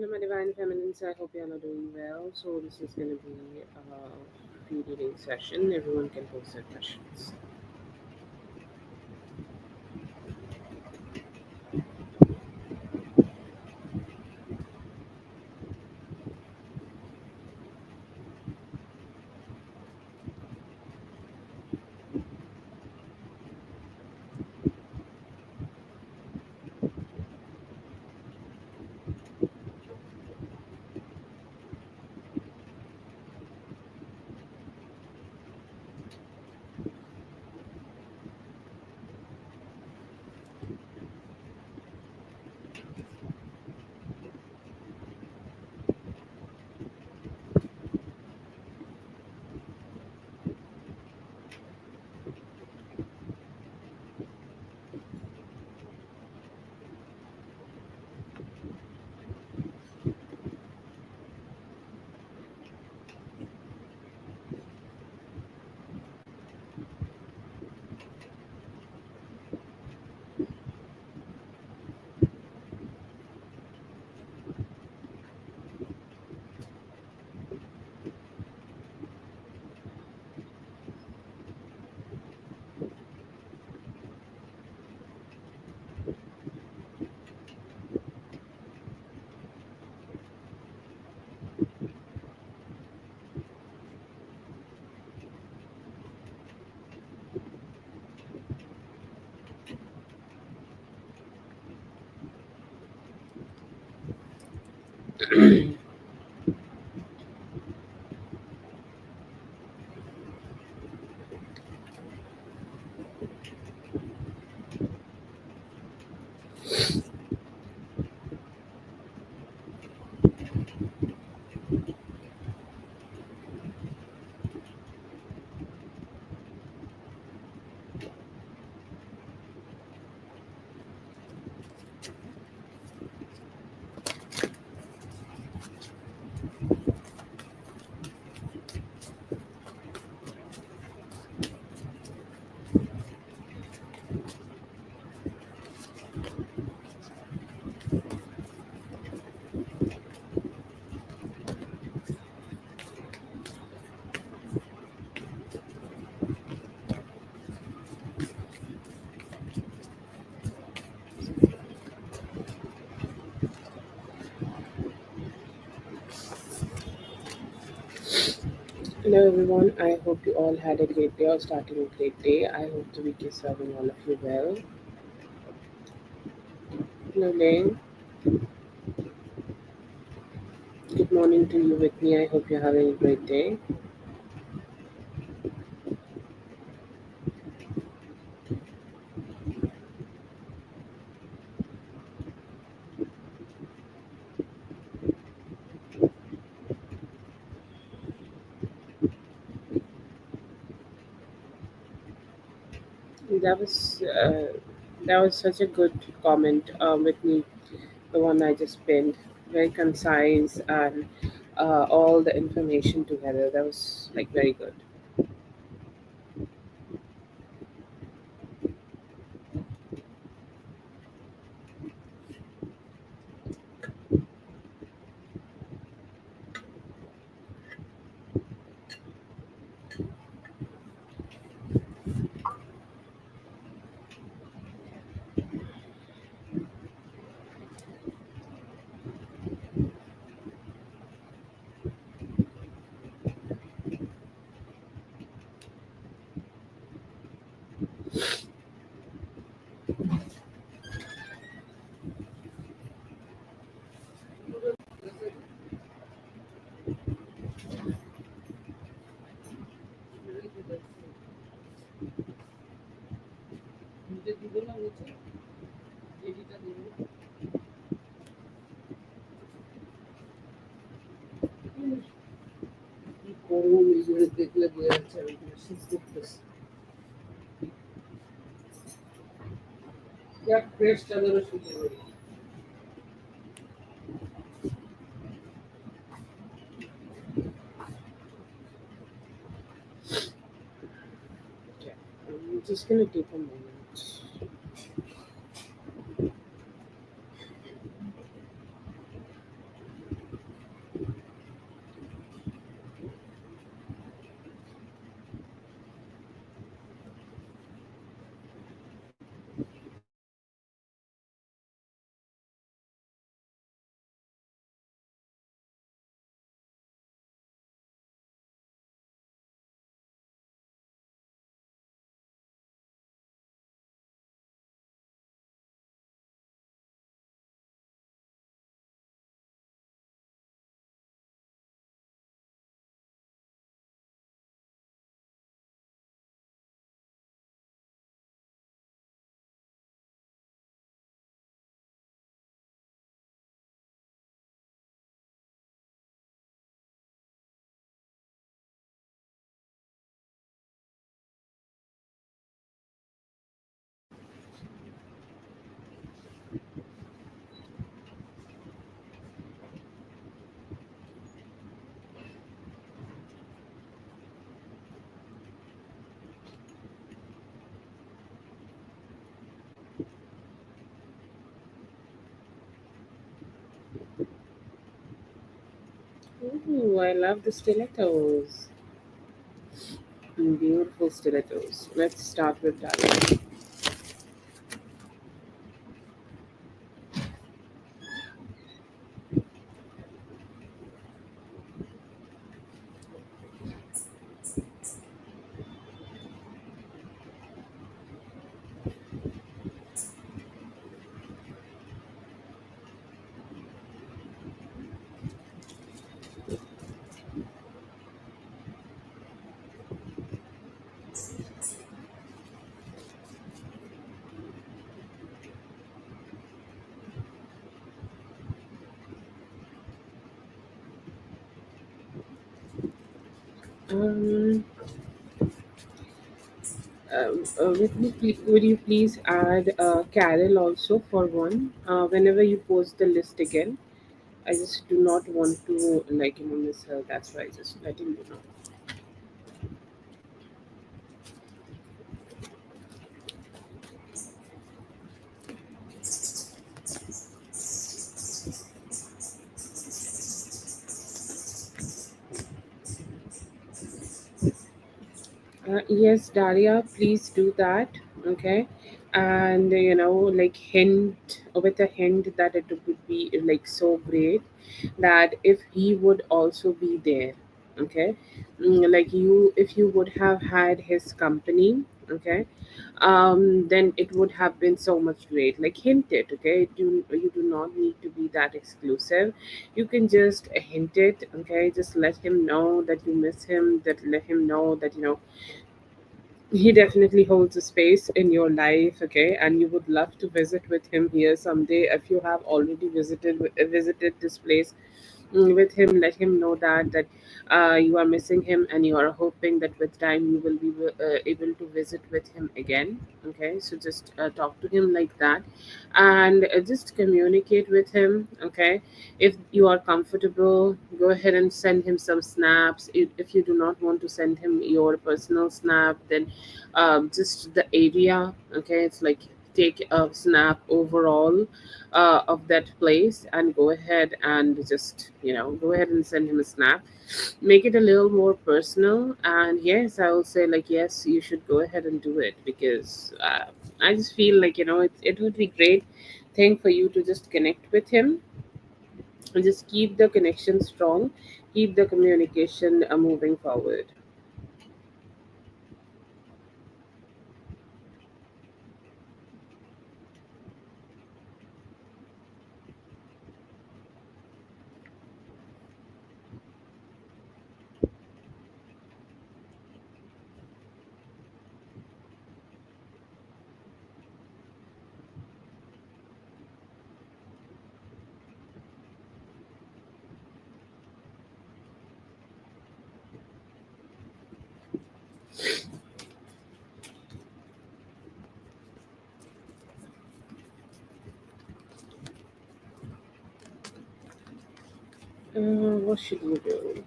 Hello, my divine feminines. I hope you all are doing well. So, this is going to be a free reading session. Everyone can post their questions. Hello, everyone. I hope you all had a great day or starting a great day. I hope the week is serving all of you well. Hello, Lane. Good morning to you, Whitney. I hope you're having a great day. That was uh, that was such a good comment, Whitney. The one I just pinned, very concise and all the information together. That was like very good. Okay, I'm just gonna take a moment. Ooh, I love the stilettos. Beautiful stilettos. Let's start with Daria. Um, would you please add Carol also for one? Whenever you post the list again, I just do not want to miss her. That's why I just letting you know. Yes, Daria, please do that. Okay. And hint with a hint that it would be like so great that if he would also be there. Okay. Like you, if you would have had his company. Okay, then it would have been so much great. Like hint it, okay? You do not need to be that exclusive. You can just hint it, okay? Just let him know that you miss him. That let him know that he definitely holds a space in your life, okay? And you would love to visit with him here someday. If you have already visited this place with him, let him know that you are missing him, and you are hoping that with time you will be able to visit with him again. Okay, so just talk to him like that, and just communicate with him. Okay, if you are comfortable, go ahead and send him some snaps. If you do not want to send him your personal snap, then just the area. Okay, it's like take a snap overall of that place, and go ahead and just go ahead and send him a snap. Make it a little more personal, and yes, I will say like yes, you should go ahead and do it, because I just feel like it would be great thing for you to just connect with him, and just keep the connection strong, keep the communication moving forward. What should you do?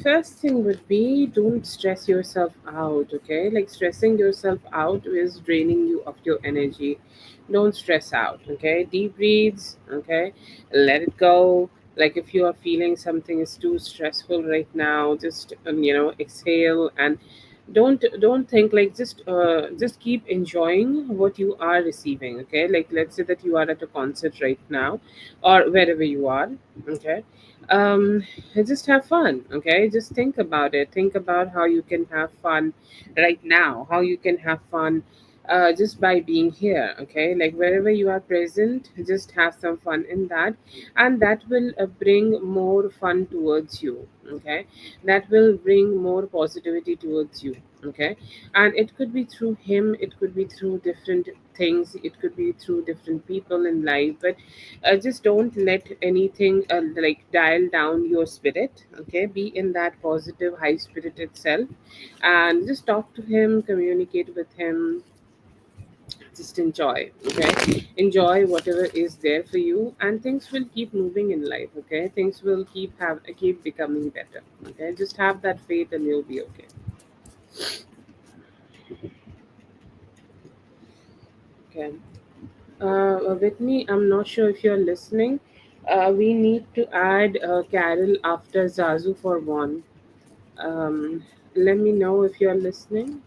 First thing would be, don't stress yourself out, okay? Like stressing yourself out is draining you of your energy. Don't stress out, okay? Deep breathes, okay? Let it go. Like if you are feeling something is too stressful right now, just exhale, and don't think, like just keep enjoying what you are receiving, okay? Like let's say that you are at a concert right now, or wherever you are, okay? um just have fun, okay? Just think about it. Think about how you can have fun right now, how you can have fun just by being here, okay? Like wherever you are present, just have some fun in that, and that will bring more fun towards you, okay? That will bring more positivity towards you, okay? And it could be through him, it could be through different things, it could be through different people in life, but just don't let anything like dial down your spirit, okay? Be in that positive high spirit itself, and just talk to him, communicate with him, just enjoy, okay? Enjoy whatever is there for you, and things will keep moving in life, okay? Things will keep becoming better, okay? Just have that faith and you'll be okay. Okay. Whitney, I'm not sure if you're listening. We need to add Carol after Zazu for one. Um, Let me know if you're listening.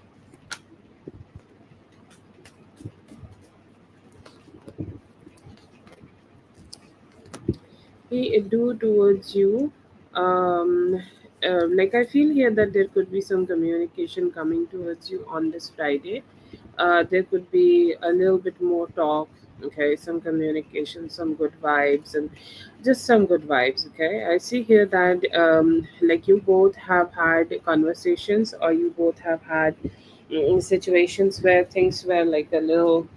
We do towards you. Um, like I feel here that there could be some communication coming towards you on this Friday. There could be a little bit more talk, okay, some communication, some good vibes, and just some good vibes, okay. I see here that like you both have had conversations, or you both have had situations where things were like a little,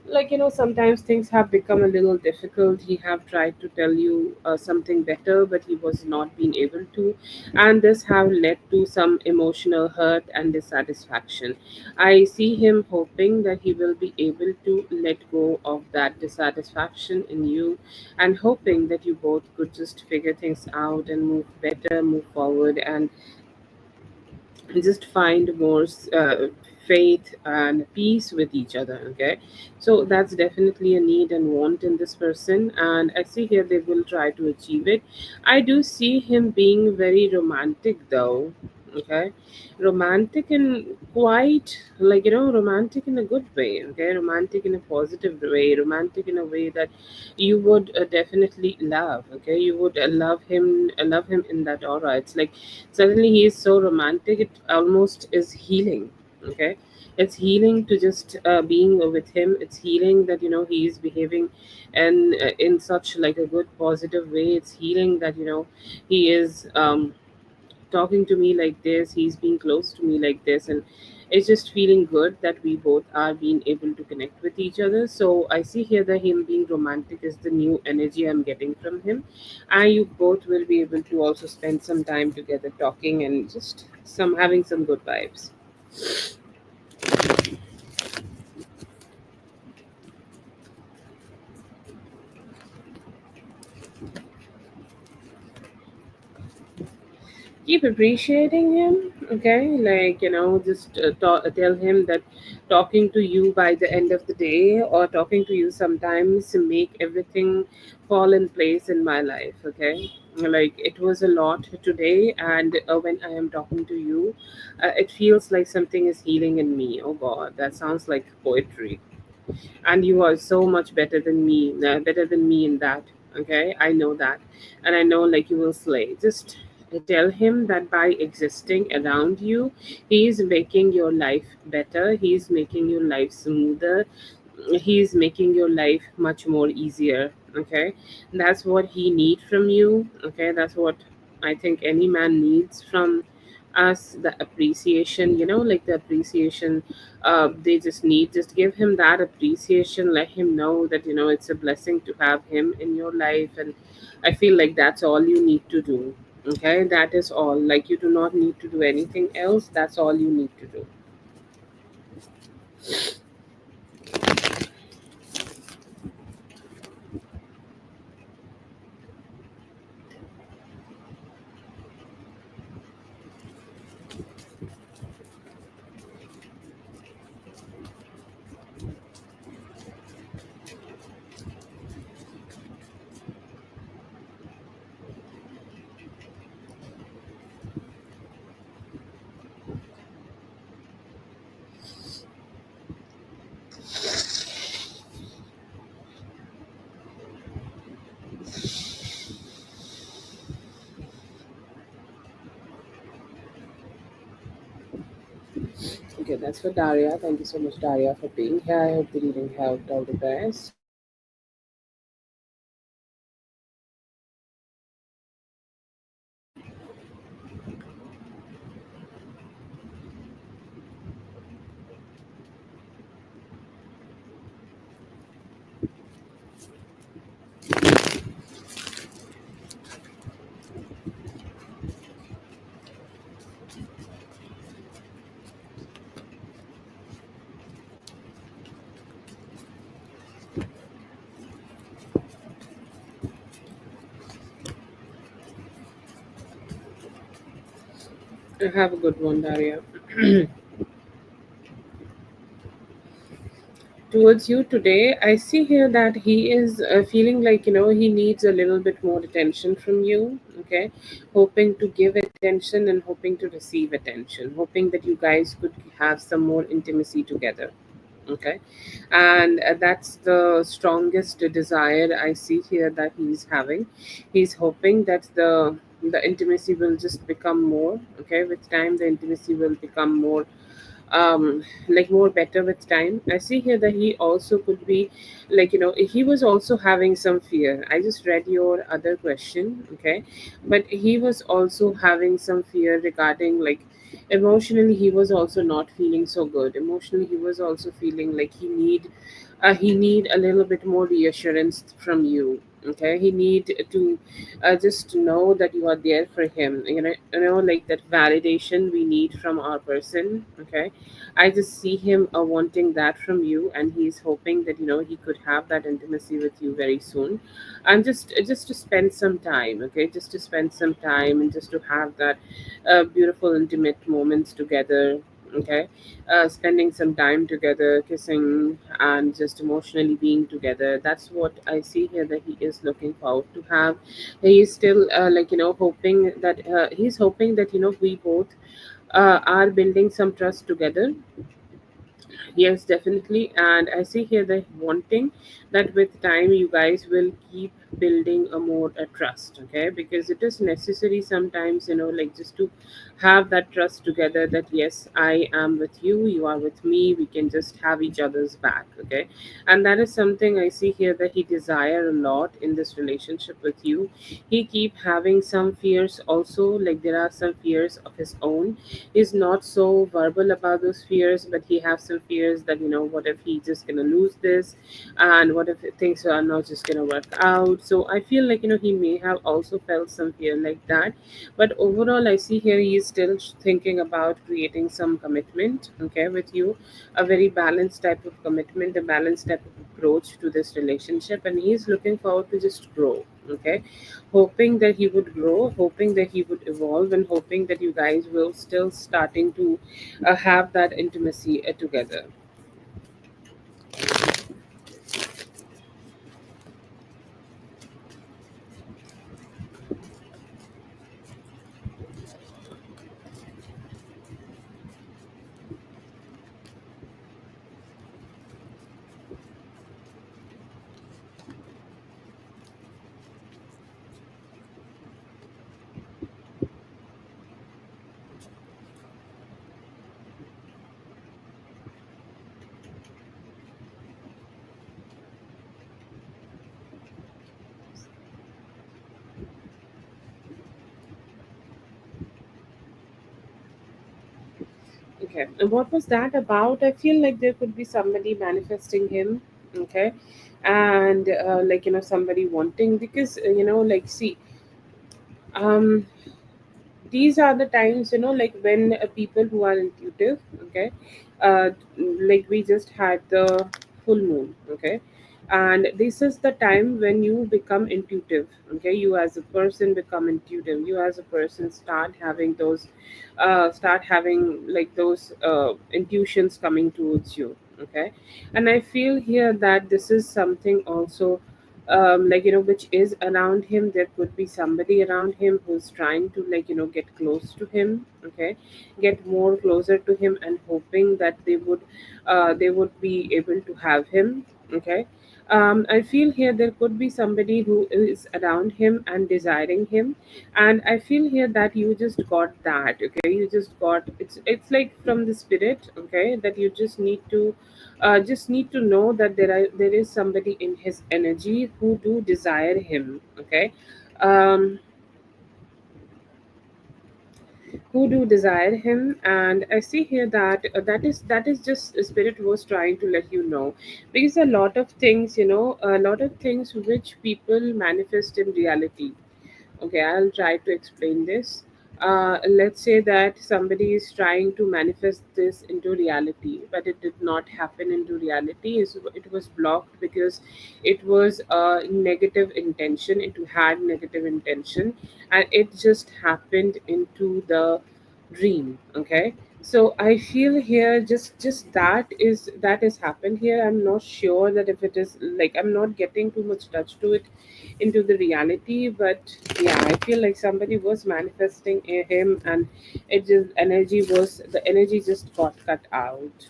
like, sometimes things have become a little difficult. He have tried to tell you something better, but he was not being able to, and this have led to some emotional hurt and dissatisfaction. I see him hoping that he will be able to let go of that dissatisfaction in you, and hoping that you both could just figure things out and move better, move forward, and just find more faith and peace with each other, okay. So that's definitely a need and want in this person, and I see here they will try to achieve it. I do see him being very romantic though, okay. Romantic and quite, like, romantic in a good way, okay, romantic in a positive way, romantic in a way that you would definitely love, okay. You would love him in that aura. It's like suddenly he is so romantic, it almost is healing, okay. It's healing to just being with him. It's healing that he is behaving and in such like a good positive way. It's healing that he is talking to me like this, he's being close to me like this, and it's just feeling good that we both are being able to connect with each other. So I see here that him being romantic is the new energy I'm getting from him, and you both will be able to also spend some time together talking and just some having some good vibes. Keep appreciating him, okay, like, just tell him that talking to you by the end of the day, or talking to you sometimes make everything fall in place in my life, okay. Like, it was a lot today, and when I am talking to you, it feels like something is healing in me. Oh god, that sounds like poetry, and you are so much better than me in that, okay. I know that, and I know, like, you will slay. Just tell him that by existing around you, he is making your life better, he is making your life smoother, he's making your life much more easier, okay. That's what he need from you, okay. That's what I think any man needs from us, the appreciation, like the appreciation. They just need, just give him that appreciation, let him know that it's a blessing to have him in your life. And I feel like that's all you need to do, okay. That is all, like, you do not need to do anything else. That's all you need to do. Okay, that's for Daria. Thank you so much, Daria, for being here. I hope the reading helped. All the best. Have a good one, Daria. towards you today. I see here that he is feeling like, he needs a little bit more attention from you. Okay. Hoping to give attention and hoping to receive attention, hoping that you guys could have some more intimacy together. Okay. And that's the strongest desire I see here that he's having. He's hoping that the intimacy will just become more. Okay. With time, the intimacy will become more, like more better with time. I see here that he also could be, like, he was also having some fear. I just read your other question. Okay. But he was also having some fear regarding, like, emotionally he was also not feeling so good. Emotionally he was also feeling like he need a little bit more reassurance from you. Okay. He need to just know that you are there for him. Like that validation we need from our person. Okay. I just see him wanting that from you, and he's hoping that he could have that intimacy with you very soon, and just to spend some time. Okay. Just to spend some time and just to have that beautiful intimate moments together. Okay. Spending some time together, kissing, and just emotionally being together. That's what I see here that he is looking forward to have. He's still like, hoping that we both are building some trust together. Yes, definitely. And I see here that wanting that with time you guys will keep building a more trust. Okay. Because it is necessary sometimes, like just to have that trust together, that yes, I am with you, you are with me, we can just have each other's back. Okay. And that is something I see here that he desire a lot in this relationship with you. He keep having some fears also, like there are some fears of his own. He's not so verbal about those fears, but he has some fears that, what if he just gonna lose this, and what if things are not just gonna work out. So I feel like, he may have also felt some fear like that. But overall I see here he is still thinking about creating some commitment. Okay. With you, a very balanced type of commitment, a balanced type of approach to this relationship, and he's looking forward to just grow. Okay. Hoping that he would grow, hoping that he would evolve, and hoping that you guys will still starting to have that intimacy together. Okay, and what was that about? I feel like there could be somebody manifesting him. Okay. And like, somebody wanting, because like, see, um these are the times, like when people who are intuitive. Okay. uh, like we just had the full moon. Okay. And this is the time when you become intuitive. Okay. You as a person become intuitive. You as a person start having like those intuitions coming towards you. Okay. And I feel here that this is something also, like, which is around him. There could be somebody around him who's trying to, like, get close to him. Okay. Get more closer to him, and hoping that they would be able to have him. Okay. I feel here there could be somebody who is around him and desiring him. And I feel here that you just got that. Okay. You just got, it's like from the spirit. Okay. That you just need to know that there is somebody in his energy who do desire him. Okay. um who do desire him. And I see here that that is just spirit was trying to let you know. Because a lot of things, a lot of things which people manifest in reality. Okay, I'll try to explain this. Let's say that somebody is trying to manifest this into reality, but it did not happen into reality. It was blocked because it was a negative intention. It had negative intention, and it just happened into the dream. Okay. So I feel here, just that is happened here. I'm not sure that if it is like, I'm not getting too much touch to it into the reality, but yeah, I feel like somebody was manifesting him, and it just energy was the energy just got cut out.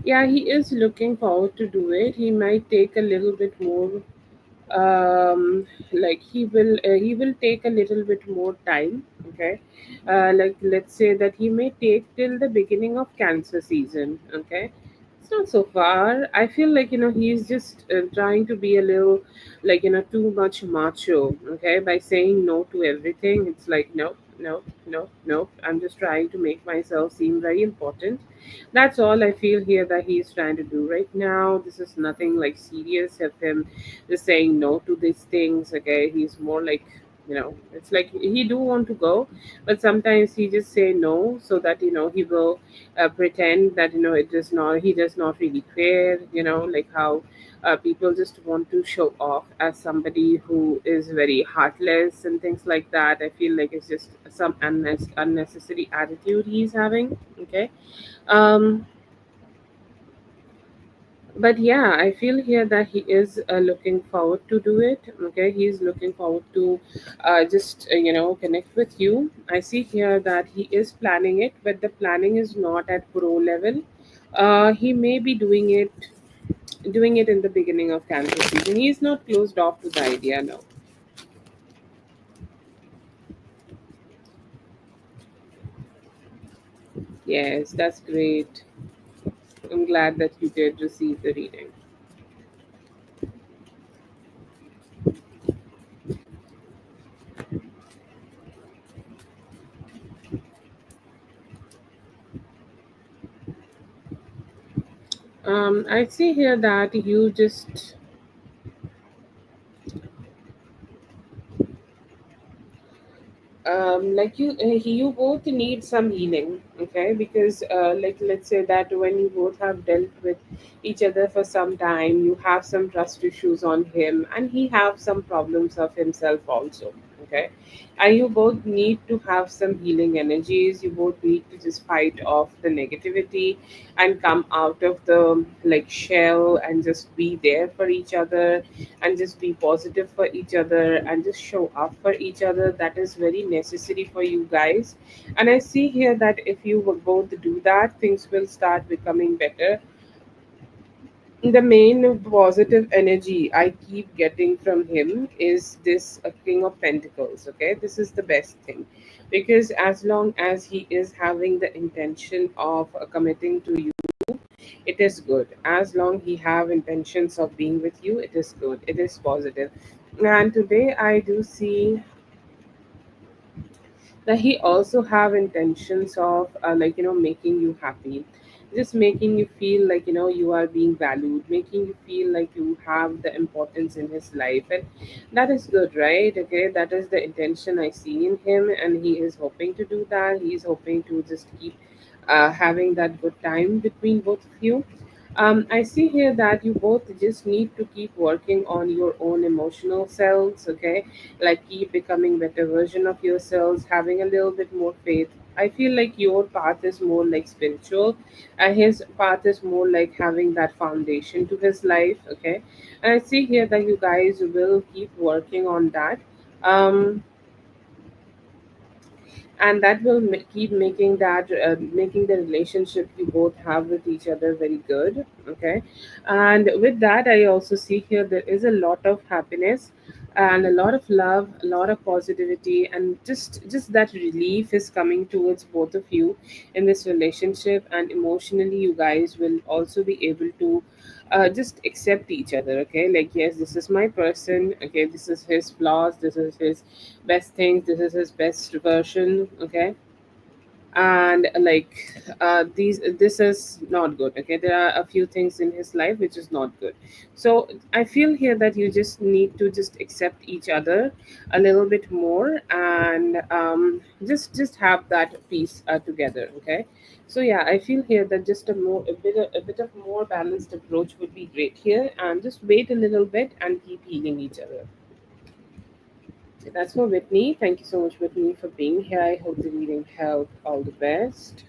Yeah, he is looking forward to do it. He might take a little bit more, like he will take a little bit more time. Okay, like let's say that he may take till the beginning of cancer season. Okay, it's not so far. I feel like, he's just trying to be a little, like, too much macho. Okay, by saying no to everything. It's like, no, no, no, no, I'm just trying to make myself seem very important. That's all I feel here that he's trying to do right now. This is nothing like serious of him just saying no to these things. Okay, he's more like, it's like he do want to go, but sometimes he just say no so that he will pretend that it does not he does not really care. Like how people just want to show off as somebody who is very heartless and things like that. I feel like it's just some unnecessary attitude he's having. Okay. um but yeah, I feel here that he is looking forward to do it. Okay, he's looking forward to just connect with you. I see here that he is planning it, but the planning is not at pro level. He may be doing it in the beginning of cancer season. He's not closed off to the idea now. Yes, that's great. I'm glad that you did receive the reading. I see here that you just like you both need some healing. Okay, because like let's say that when you both have dealt with each other for some time, you have some trust issues on him, and he have some problems of himself also. Okay, and you both need to have some healing energies. You both need to just fight off the negativity and come out of the like shell and just be there for each other, and just be positive for each other, and just show up for each other. That is very necessary for you guys. And I see here that if you will both do that, things will start becoming better. The main positive energy I keep getting from him is this King of Pentacles. Okay, this is the best thing, because as long as he is having the intention of committing to you, it is good. As long he have intentions of being with you, it is good, it is positive. And today I do see that he also have intentions of making you happy, just making you feel like you are being valued, making you feel like you have the importance in his life. And that is good, right? Okay, that is the intention I see in him, and he is hoping to do that. He is hoping to just keep having that good time between both of you. I see here that you both just need to keep working on your own emotional selves. Okay, like keep becoming better version of yourselves, having a little bit more faith. I feel like your path is more like spiritual, and his path is more like having that foundation to his life. Okay, and I see here that you guys will keep working on that. um and that will keep making that making the relationship you both have with each other very good. Okay, and with that I also see here there is a lot of happiness and a lot of love, a lot of positivity, and just that relief is coming towards both of you in this relationship. And emotionally you guys will also be able to just accept each other. Okay, like yes, this is my person. Okay, this is his flaws, this is his best things, this is his best version. Okay, and this is not good. Okay, there are a few things in his life which is not good. So I feel here that you just need to just accept each other a little bit more, and just have that peace together. Okay, so yeah, I feel here that just a bit of more balanced approach would be great here, and just wait a little bit and keep healing each other. So that's for Whitney. Thank you so much, Whitney, for being here. I hope the reading helped. All the best.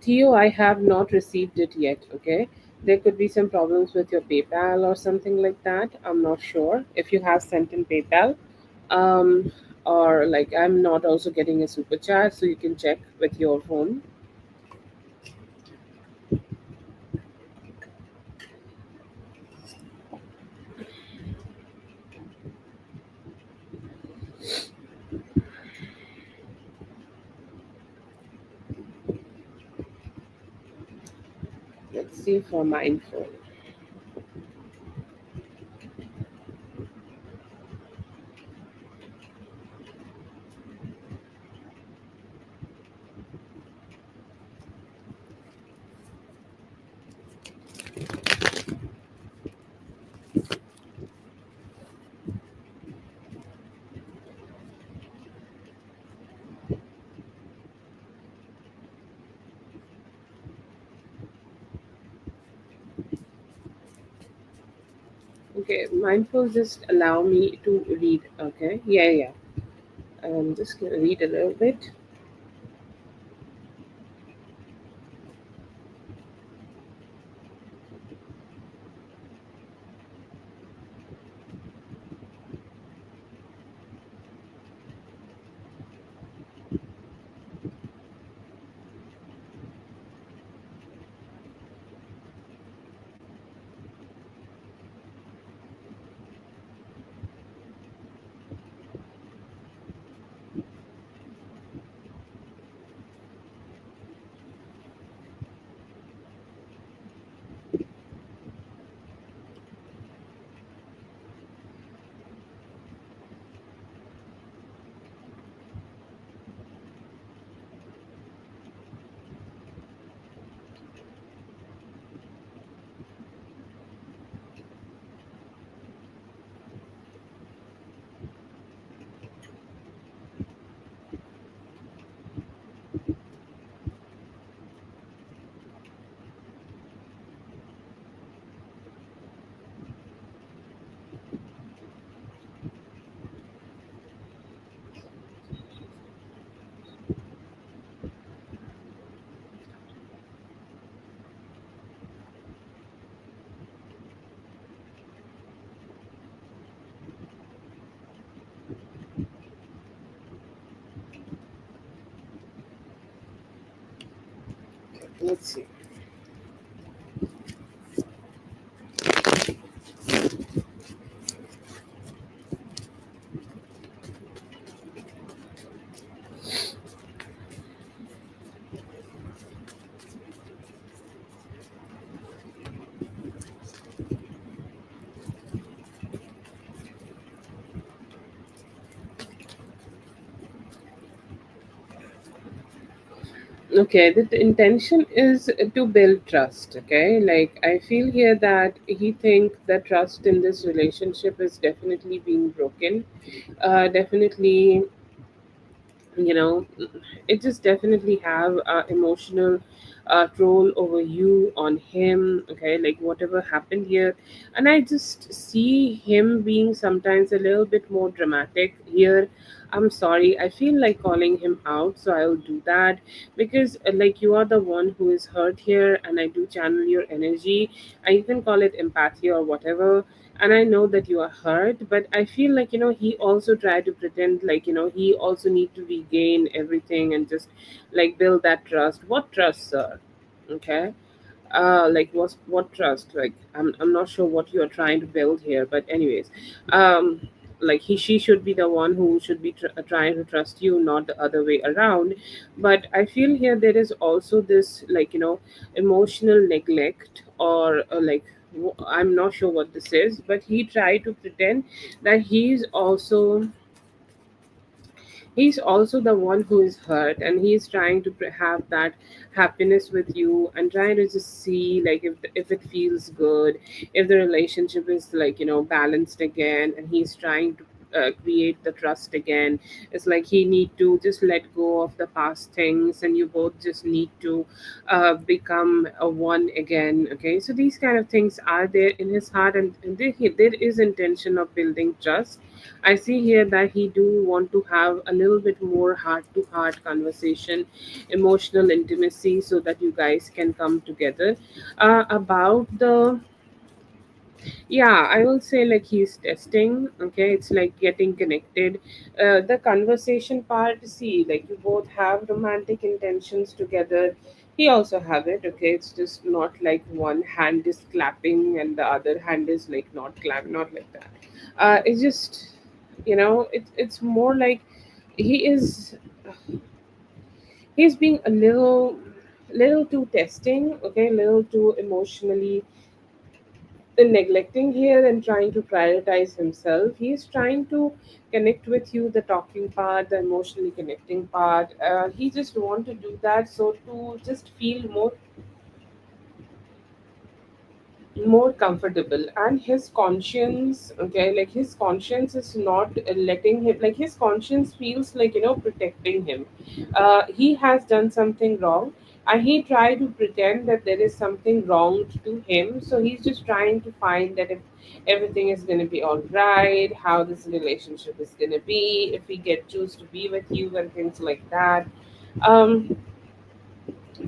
Theo, I have not received it yet. Okay, there could be some problems with your PayPal or something like that. I'm not sure if you have sent in PayPal, um, or like I'm not also getting a super chat, so you can check with your phone. Let's see for mindful. Okay, mindful. Just allow me to read. Okay, yeah, yeah. I'm just gonna read a little bit. Let's see. Okay, the intention is to build trust. Okay, like I feel here that he think that trust in this relationship is definitely being broken. Definitely, you know, it just definitely have emotional role over you on him. Okay, like whatever happened here, and I just see him being sometimes a little bit more dramatic here. I'm sorry, I feel like calling him out, so I'll do that, because like you are the one who is hurt here, and I do channel your energy. I even call it empathy or whatever, and I know that you are hurt, but I feel like he also tried to pretend like he also need to regain everything and just like build that trust. What trust, sir? Okay, like what trust? Like I'm not sure what you are trying to build here, but anyways, like she should be the one who should be trying to trust you, not the other way around. But I feel here there is also this like emotional neglect, or like I'm not sure what this is, but he tried to pretend that he's also he's also the one who is hurt, and he's trying to have that happiness with you, and trying to just see like if it feels good, if the relationship is like balanced again, and he's trying to create the trust again. It's like he need to just let go of the past things, and you both just need to become a one again. Okay, so these kind of things are there in his heart, and there is intention of building trust. I see here that he do want to have a little bit more heart to heart conversation, emotional intimacy, so that you guys can come together. About the Yeah, I will say like he's testing. Okay, it's like getting connected. The conversation part, see, like you both have romantic intentions together. He also have it. Okay, it's just not like one hand is clapping and the other hand is like not clap, not like that. It's just, it's more like he is he's being a little too testing. Okay, little too emotionally neglecting here and trying to prioritize himself. He's trying to connect with you, the talking part, the emotionally connecting part. He just want to do that so to just feel more comfortable, and his conscience, okay, like his conscience is not letting him, like his conscience feels like protecting him. He has done something wrong, and he tried to pretend that there is something wrong to him, so he's just trying to find that if everything is going to be all right, how this relationship is going to be, if we get choose to be with you and things like that. Um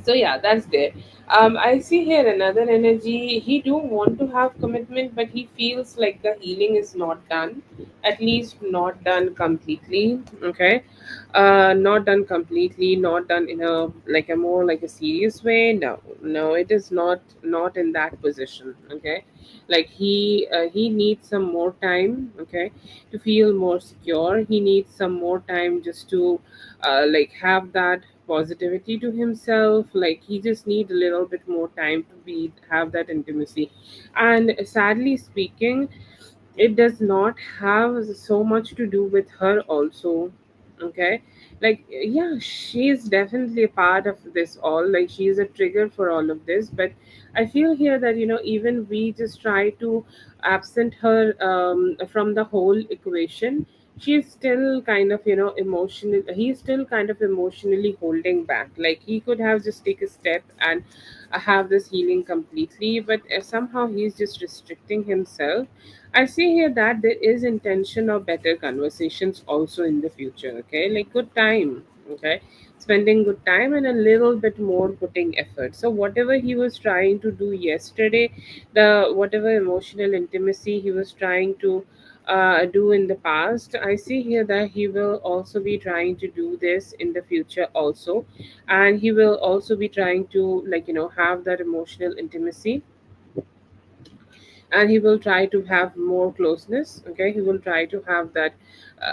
so yeah, that's there. I see here another energy. He do want to have commitment, but he feels like the healing is not done, at least not done completely. Okay, not done completely, not done in a like a more like a serious way. No, no, it is not in that position. Okay, like he needs some more time. Okay, to feel more secure. He needs some more time just to like have that positivity to himself. Like he just need a little bit more time to be have that intimacy. And sadly speaking, it does not have so much to do with her also. Okay, like yeah, she is definitely a part of this all, like she is a trigger for all of this, but I feel here that even we just try to absent her from the whole equation. She's still kind of emotional, he's still kind of emotionally holding back. Like he could have just take a step and have this healing completely, but somehow he's just restricting himself. I see here that there is intention of better conversations also in the future. Okay, like good time. Okay, spending good time and a little bit more putting effort. So whatever he was trying to do yesterday, the whatever emotional intimacy he was trying to do in the past, I see here that he will also be trying to do this in the future also, and he will also be trying to like have that emotional intimacy, and he will try to have more closeness. Okay, he will try to have that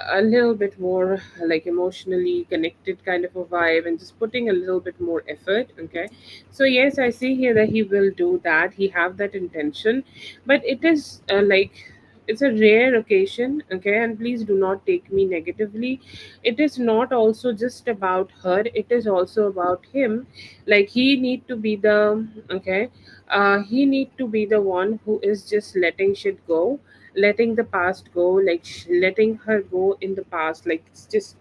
a little bit more like emotionally connected kind of a vibe, and just putting a little bit more effort. Okay, so yes, I see here that he will do that, he have that intention, but it is like it's a rare occasion. Okay, and please do not take me negatively. It is not also just about her, it is also about him. Like he need to be the okay, he need to be the one who is just letting shit go, letting the past go, like letting her go in the past. Like it's just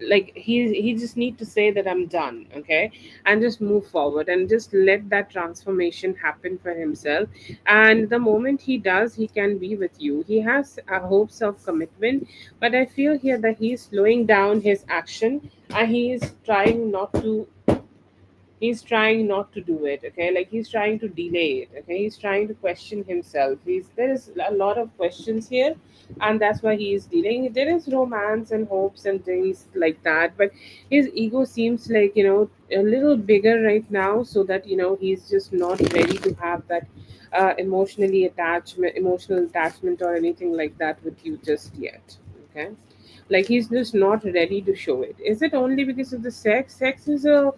like he just need to say that I'm done. Okay, and just move forward and just let that transformation happen for himself. And the moment he does, he can be with you. He has hopes of commitment, but I feel here that he's slowing down his action, and he is trying not to, he's trying not to do it. Okay, like he's trying to delay it. Okay, he's trying to question himself. He's There is a lot of questions here, and that's why he is delaying. There is romance and hopes and things like that, but his ego seems like a little bigger right now, so that he's just not ready to have that emotional attachment or anything like that with you just yet. Okay, like he's just not ready to show it. Is it only because of the sex is a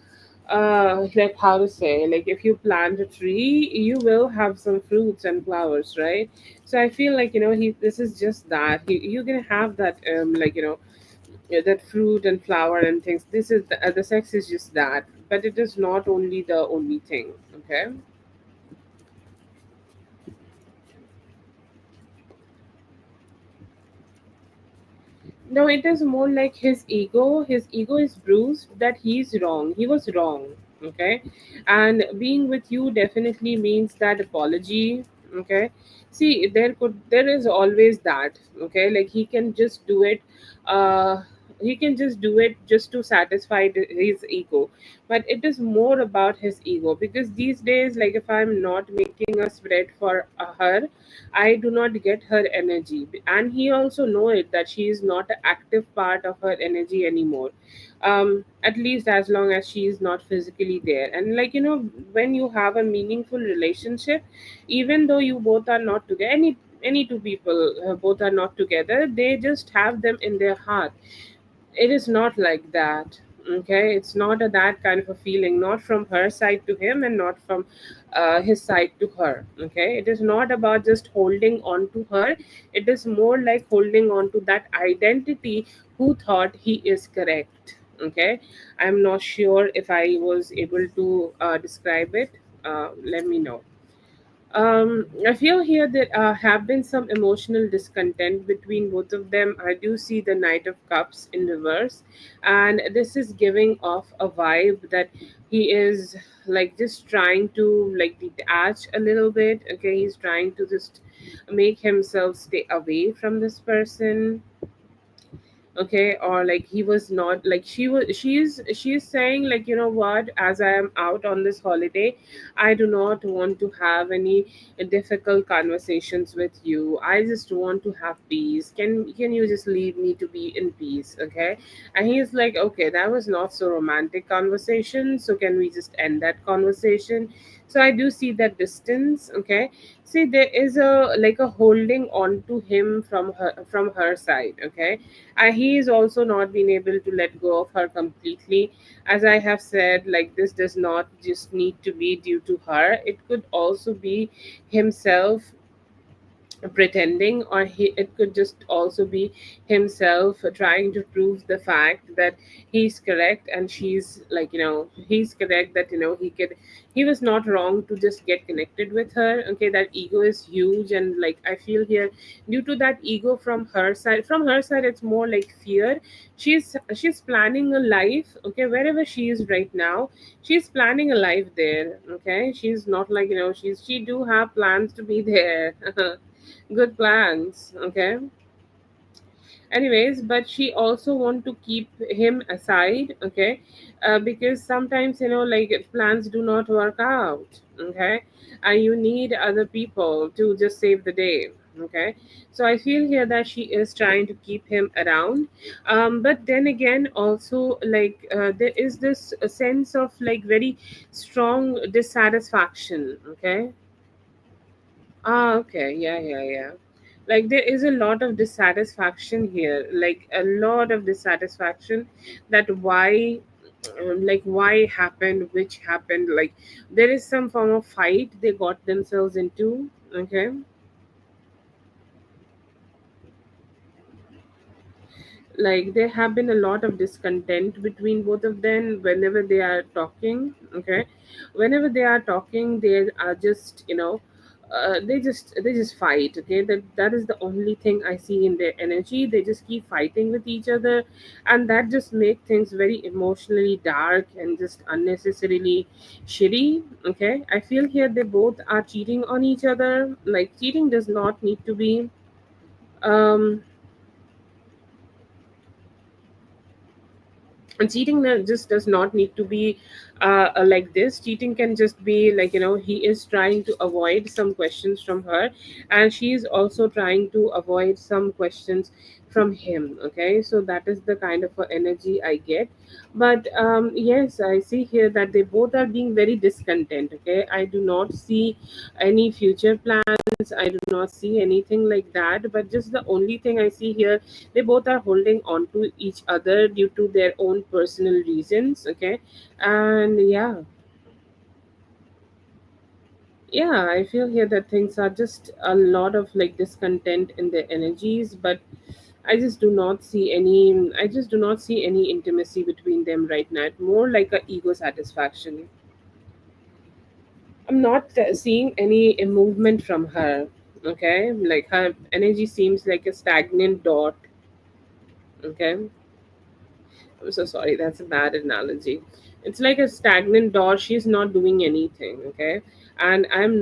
like how to say, like if you plant a tree, you will have some fruits and flowers, right? So I feel like he this is just that you're gonna have that like Yeah, that fruit and flower and things. This is the sex is just that, but it is not only the only thing. Okay. No, it is more like his ego. His ego is bruised that he's wrong. He was wrong. Okay. And being with you definitely means that apology. Okay. See, there is always that. Okay. Like he can just do it. He can just do it just to satisfy his ego. But it is more about his ego, because these days, like if I'm not making a spread for her, I do not get her energy. And he also know it that she is not an active part of her energy anymore. At least as long as she is not physically there. And like when you have a meaningful relationship, even though you both are not together, any two people both are not together, they just have them in their heart. It is not like that. Okay, it's not that kind of a feeling, not from her side to him and not from his side to her. Okay, it is not about just holding on to her. It is more like holding on to that identity who thought he is correct. Okay, I'm not sure if I was able to describe it. Let me know. I feel here that have been some emotional discontent between both of them. I do see the Knight of Cups in reverse, and this is giving off a vibe that he is like just trying to like detach a little bit. Okay, he's trying to just make himself stay away from this person. Okay, or like he was not like she's saying like, what, as I am out on this holiday, I do not want to have any difficult conversations with you. I just want to have peace. Can you just leave me to be in peace? Okay. And he's like, okay, that was not so romantic conversation, so can we just end that conversation? So I do see that distance. Okay. See, there is a like a holding on to him from her side. Okay. He is also not been able to let go of her completely. As I have said, like this does not just need to be due to her, it could also be himself pretending, or it could just also be himself trying to prove the fact that he's correct and she's like, he's correct, that he was not wrong to just get connected with her. Okay, that ego is huge, and like I feel here, due to that ego from her side it's more like fear. She's planning a life. Okay, wherever she is right now, she's planning a life there. Okay, she's not like, she do have plans to be there. Good plans. Okay, anyways, but she also want to keep him aside. Okay, because sometimes, like plans do not work out. Okay, and you need other people to just save the day. Okay, so I feel here that she is trying to keep him around. But then again also, like there is this sense of like very strong dissatisfaction. Okay. Ah, okay. Yeah, yeah, yeah. Like there is a lot of dissatisfaction here, like a lot of dissatisfaction, that why happened, which happened. Like there is some form of fight they got themselves into. Okay. Like there have been a lot of discontent between both of them whenever they are talking. Okay, whenever they are talking, they are just, they just fight. Okay, that is the only thing I see in their energy. They just keep fighting with each other, and that just make things very emotionally dark and just unnecessarily shitty. Okay, I feel here they both are cheating on each other. Like cheating does not need to be um and cheating just does not need to be like this. Cheating can just be like, he is trying to avoid some questions from her, and she is also trying to avoid some questions from him. Okay, so that is the kind of energy I get. But yes, I see here that they both are being very discontent. Okay, I do not see any future plans. I do not see anything like that, but just the only thing I see here, they both are holding on to each other due to their own personal reasons. Okay, and yeah, I feel here that things are just a lot of like discontent in their energies. But I just do not see any intimacy between them right now. It's more like a ego satisfaction. I'm not seeing any movement from her. Okay, like her energy seems like a stagnant dot. Okay, I'm so sorry, that's a bad analogy. It's like a stagnant dot. She's not doing anything, okay? And I'm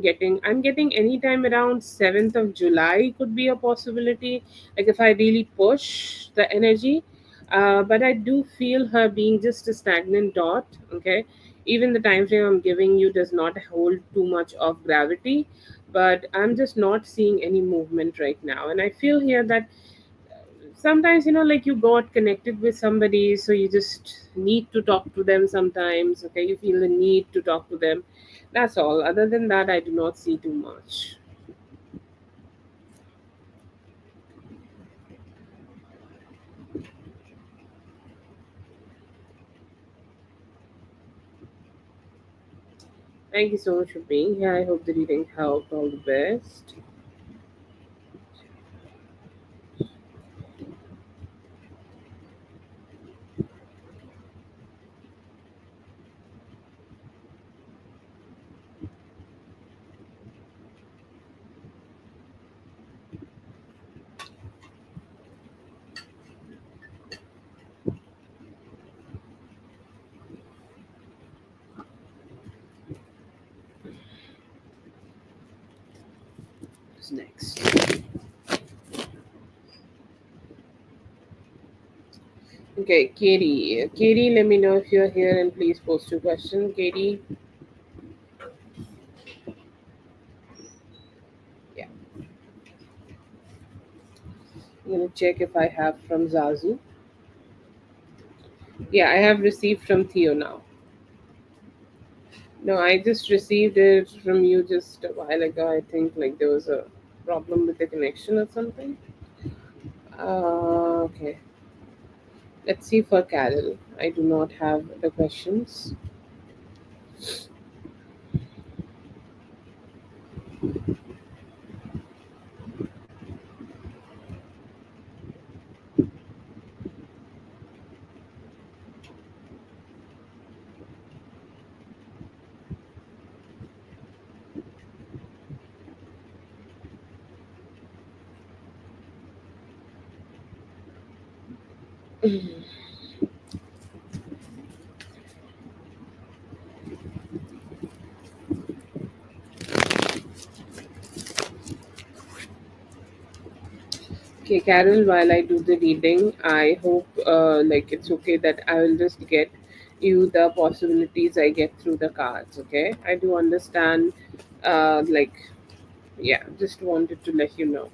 getting anytime around 7th of July could be a possibility. Like if I really push the energy. But I do feel her being just a stagnant dot, okay? Even the time frame I'm giving you does not hold too much of gravity, but I'm just not seeing any movement right now. And I feel here that sometimes, like you got connected with somebody, so you just need to talk to them sometimes. Okay, you feel the need to talk to them. That's all. Other than that, I do not see too much. Thank you so much for being here. I hope the reading helped. All the best. Who's next? Okay, Katie, let me know if you're here and please post your question. Katie. Yeah, I'm gonna check if I have from Zazu. Yeah, I have received from Theo now. No, I just received it from you just a while ago. I think like there was a problem with the connection or something. Okay. Let's see for Carol. I do not have the questions. Okay, Carol, while I do the reading, I hope like it's okay that I will just get you the possibilities I get through the cards. Okay, I do understand. Like, yeah, just wanted to let you know.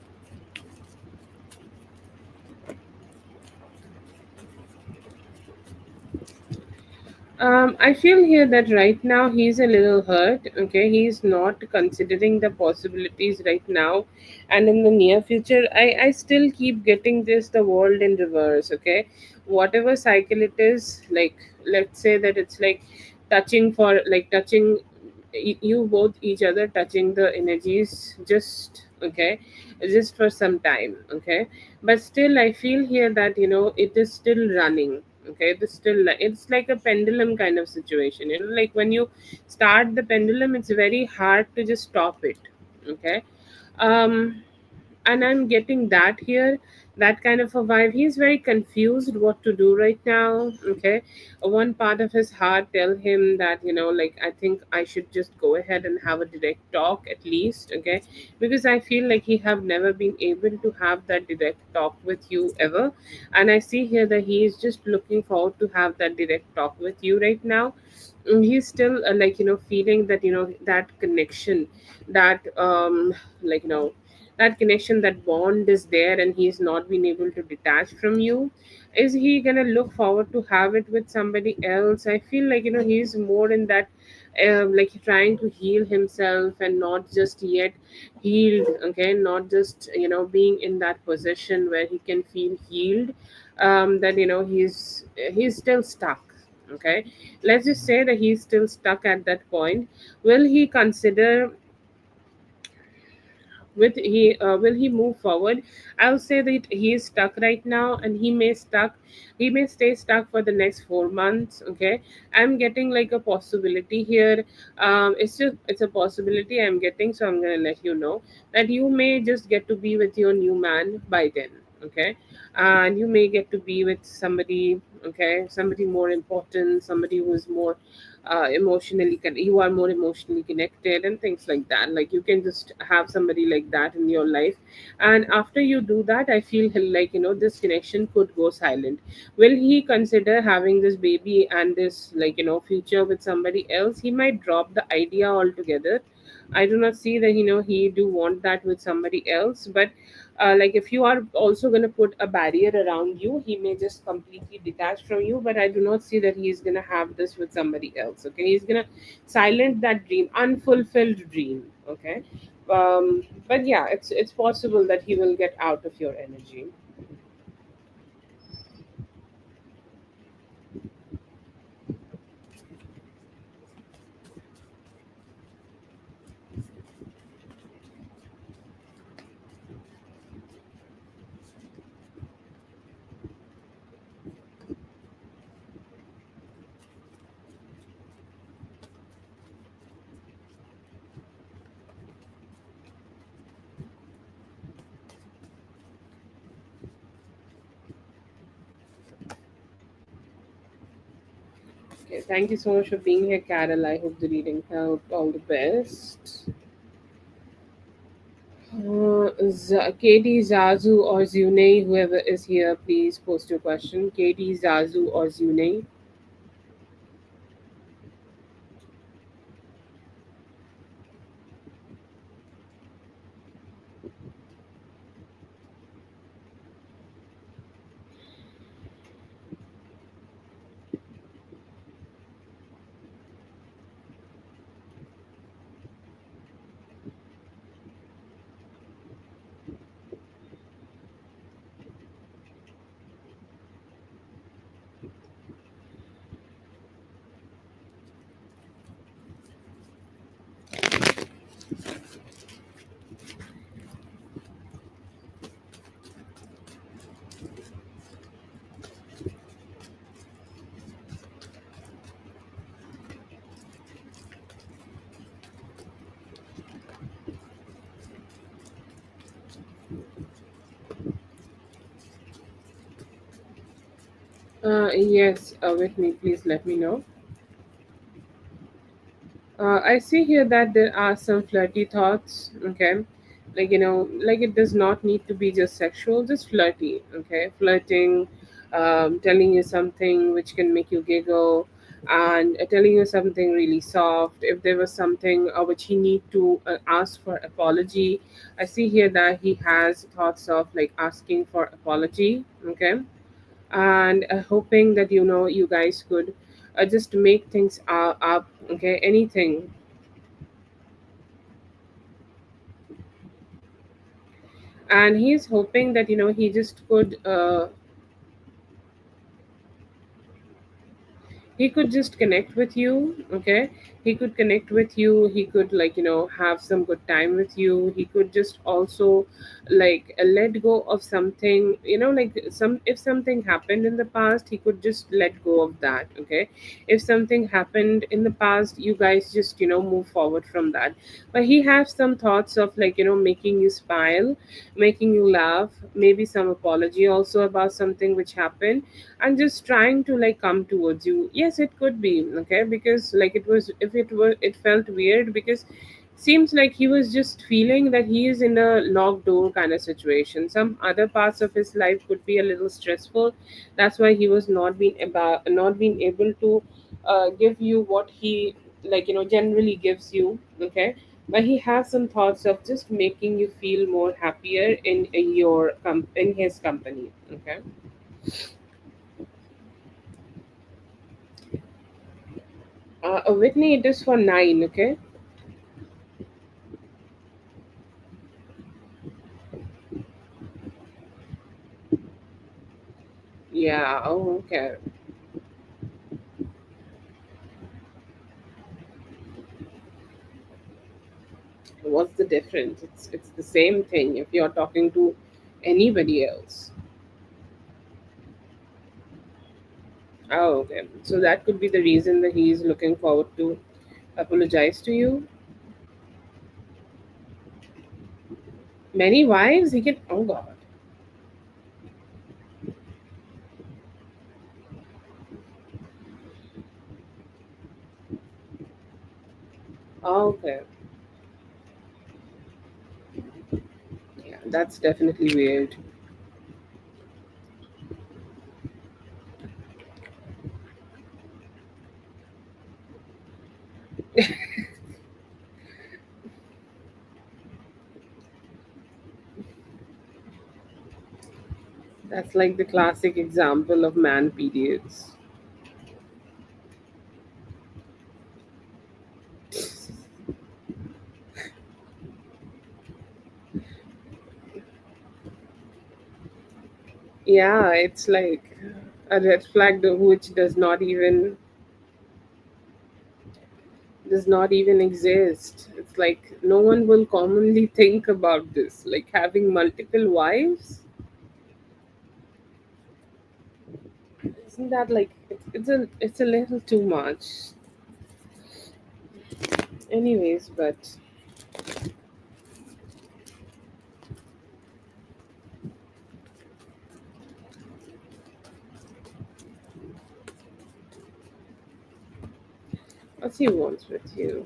I feel here that right now he's a little hurt. Okay, he's not considering the possibilities right now, and in the near future, I still keep getting this the world in reverse. Okay, whatever cycle it is, like let's say that it's like touching you both each other touching the energies just okay just for some time. Okay, but still I feel here that it is still running. Okay, it's like a pendulum kind of situation. Like when you start the pendulum, it's very hard to just stop it. Okay. um and I'm getting that here, that kind of a vibe. He's very confused what to do right now. Okay, one part of his heart tell him that like I think I should just go ahead and have a direct talk at least. Okay, because I feel like he have never been able to have that direct talk with you ever, and I see here that he is just looking forward to have that direct talk with you right now. He's still like feeling that that connection, that like that connection, that bond is there, and he's not been able to detach from you. Is he gonna look forward to have it with somebody else? I feel like he's more in that like trying to heal himself and not just yet healed. Okay, not just being in that position where he can feel healed. That he's still stuck. Okay, let's just say that he's still stuck at that point. Will he consider with he will he move forward? I'll say that he is stuck right now, and he may stay stuck for the next 4 months. Okay, I'm getting like a possibility here. It's a possibility I'm getting, so I'm gonna let you know that you may just get to be with your new man by then. Okay, and you may get to be with somebody. Okay, somebody more important, somebody who is more you are more emotionally connected and things like that. Like you can just have somebody like that in your life, and after you do that, I feel like this connection could go silent. Will he consider having this baby and this like future with somebody else? He might drop the idea altogether. I do not see that he do want that with somebody else, but like if you are also going to put a barrier around you, he may just completely detach from you. But I do not see that he's going to have this with somebody else. Okay, he's going to silent that dream, unfulfilled dream. Okay, but yeah, it's possible that he will get out of your energy. Okay, thank you so much for being here, Carol. I hope the reading helped. All the best. Katie, Zazu, or Zeunei, whoever is here, please post your question. Katie, Zazu, or Zeunei. Yes, with me, please let me know. I see here that there are some flirty thoughts. Okay, like like it does not need to be just sexual, just flirty. Okay, flirting, telling you something which can make you giggle, and telling you something really soft. If there was something which he need to ask for apology, I see here that he has thoughts of like asking for apology. Okay, and hoping that you guys could just make things up. Okay, anything. And he's hoping that he just could he could just connect with you. Okay, he could connect with you, he could like have some good time with you. He could just also like let go of something, like some if something happened in the past, he could just let go of that. Okay, if something happened in the past, you guys just move forward from that. But he has some thoughts of like making you smile, making you laugh, maybe some apology also about something which happened, and just trying to like come towards you. Yes, it could be. Okay, because like it was, if it were, it felt weird because seems like he was just feeling that he is in a locked door kind of situation. Some other parts of his life could be a little stressful. That's why he was not being able to give you what he like generally gives you. Okay, but he has some thoughts of just making you feel more happier in his company. Okay. Whitney, it is for 9, okay? Yeah, oh, okay. what's the difference? It's the same thing if you're talking to anybody else. Oh, okay. So that could be the reason that he's looking forward to apologize to you. Many wives, he can. Oh God. Oh, okay. Yeah, that's definitely weird. That's like the classic example of man periods. Yeah, it's like a red flag which does not even exist. It's like no one will commonly think about this, like having multiple wives. Isn't that like it's a little too much? Anyways, but what's he wants with you?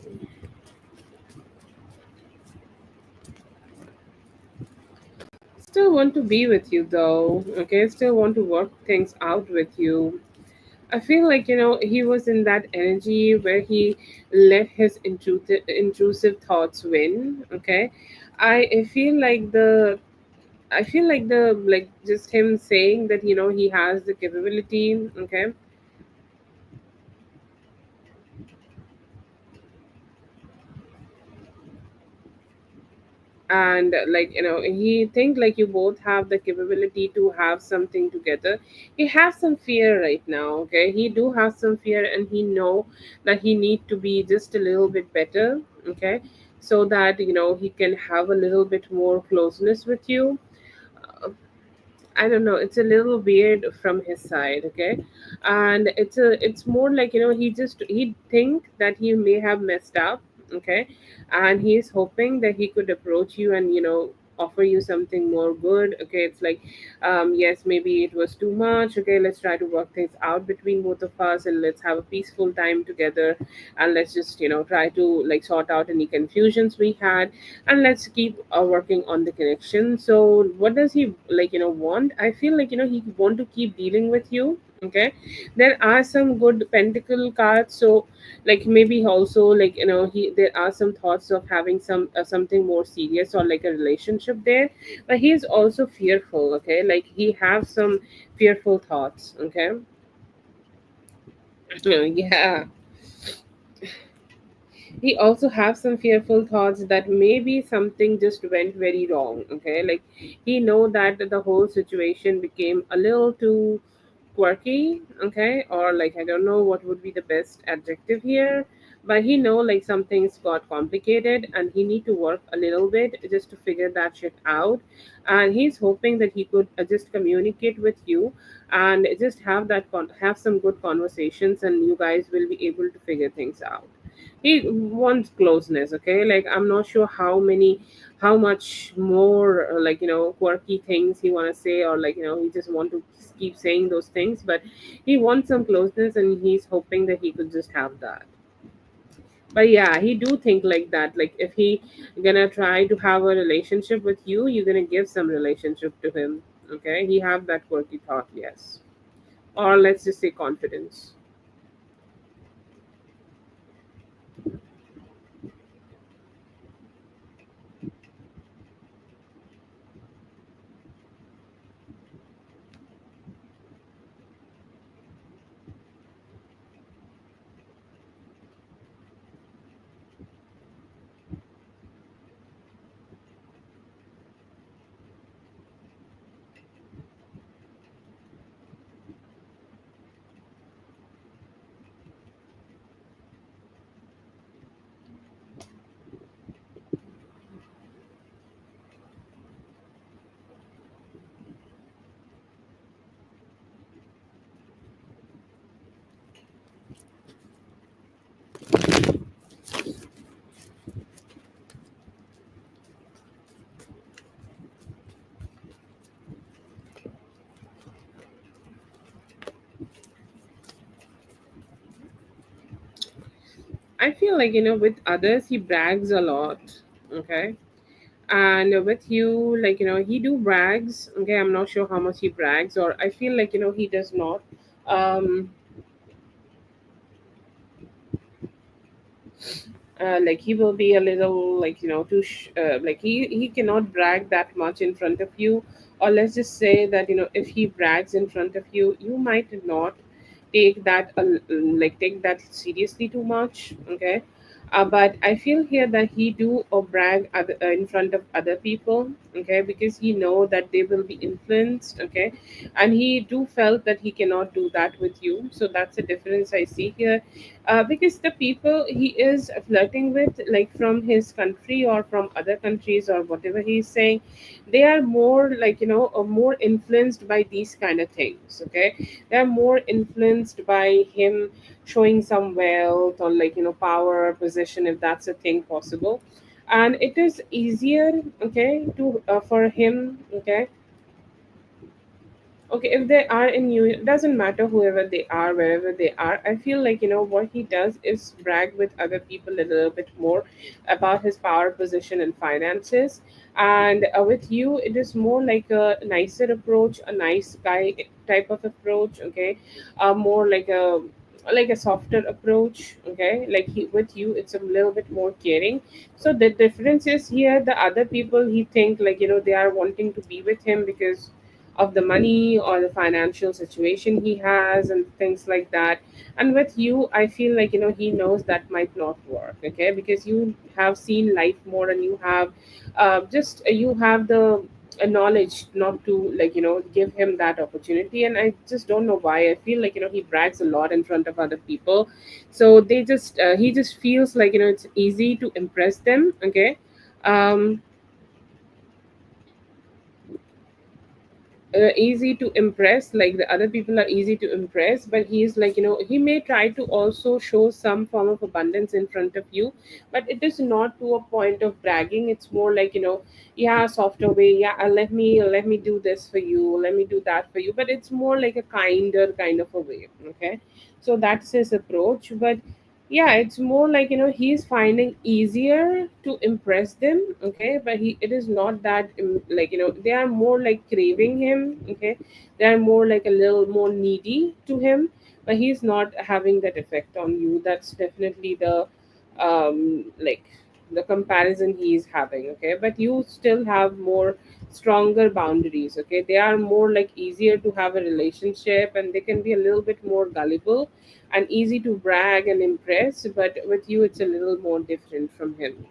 Still want to be with you though. Okay, still want to work things out with you. I feel like he was in that energy where he let his intrusive thoughts win. Okay, I feel like the like just him saying that he has the capability. Okay, and like he think like you both have the capability to have something together. He has some fear right now. Okay, he do have some fear, and he know that he need to be just a little bit better. Okay, so that he can have a little bit more closeness with you. I don't know. It's a little weird from his side, okay, and it's more like he think that he may have messed up, okay, and he's hoping that he could approach you and offer you something more good. Okay, it's like, yes, maybe it was too much. Okay, let's try to work things out between both of us, and let's have a peaceful time together, and let's just try to like sort out any confusions we had, and let's keep working on the connection. So what does he like want? I feel like he want to keep dealing with you. Okay, there are some good pentacle cards, so like maybe also like there are some thoughts of having something more serious or like a relationship there, but he's also fearful. Okay, like he have some fearful thoughts. Okay. Yeah, he also have some fearful thoughts that maybe something just went very wrong. Okay, like he know that the whole situation became a little too quirky. Okay, or like I don't know what would be the best adjective here, but he know like some things got complicated, and he need to work a little bit just to figure that shit out. And he's hoping that he could just communicate with you and just have some good conversations, and you guys will be able to figure things out. He wants closeness. Okay, like I'm not sure how much more like quirky things he want to say, or like he just want to keep saying those things, but he wants some closeness, and he's hoping that he could just have that. But yeah, he do think like that, like if he gonna try to have a relationship with you, you're gonna give some relationship to him. Okay, he have that quirky thought, yes, or let's just say confidence. I feel like, with others he brags a lot. Okay. And with you, like, he do brags. Okay, I'm not sure how much he brags, or I feel like, he does not. Um like he will be a little, like, like he cannot brag that much in front of you. Or let's just say that, if he brags in front of you, you might not take that like take that seriously too much. Okay. But I feel here that he do or brag in front of other people. Okay, because he know that they will be influenced. Okay, and he do felt that he cannot do that with you. So that's the difference I see here. Because the people he is flirting with, like from his country or from other countries or whatever he's saying, they are more, like, more influenced by these kind of things. Okay, they're more influenced by him showing some wealth or, like, power, position, if that's a thing possible. And it is easier, okay, to for him. Okay. Okay, if they are in you, it doesn't matter whoever they are, wherever they are. I feel like, what he does is brag with other people a little bit more about his power, position, and finances. And with you, it is more like a nicer approach, a nice guy type of approach. Okay, more like a softer approach. Okay, like with you, it's a little bit more caring. So the difference is here, the other people he think, like, they are wanting to be with him because of the money or the financial situation he has and things like that. And with you, I feel like, he knows that might not work. Okay, because you have seen life more, and you have just you have the knowledge not to, like, give him that opportunity. And I just don't know why I feel like, he brags a lot in front of other people. So they just he just feels like, it's easy to impress them. Okay. um Easy to impress, like the other people are easy to impress, but he's like, he may try to also show some form of abundance in front of you, but it is not to a point of bragging. It's more like, yeah, softer way. Yeah, let me do this for you, let me do that for you, but it's more like a kinder kind of a way. Okay, so that's his approach. But yeah, it's more like, he's finding easier to impress them. Okay, but it is not that like, they are more like craving him. Okay, they are more like a little more needy to him, but he's not having that effect on you. That's definitely the like the comparison he is having. Okay, but you still have more stronger boundaries. Okay, they are more like easier to have a relationship, and they can be a little bit more gullible and easy to brag and impress. But with you, it's a little more different from him.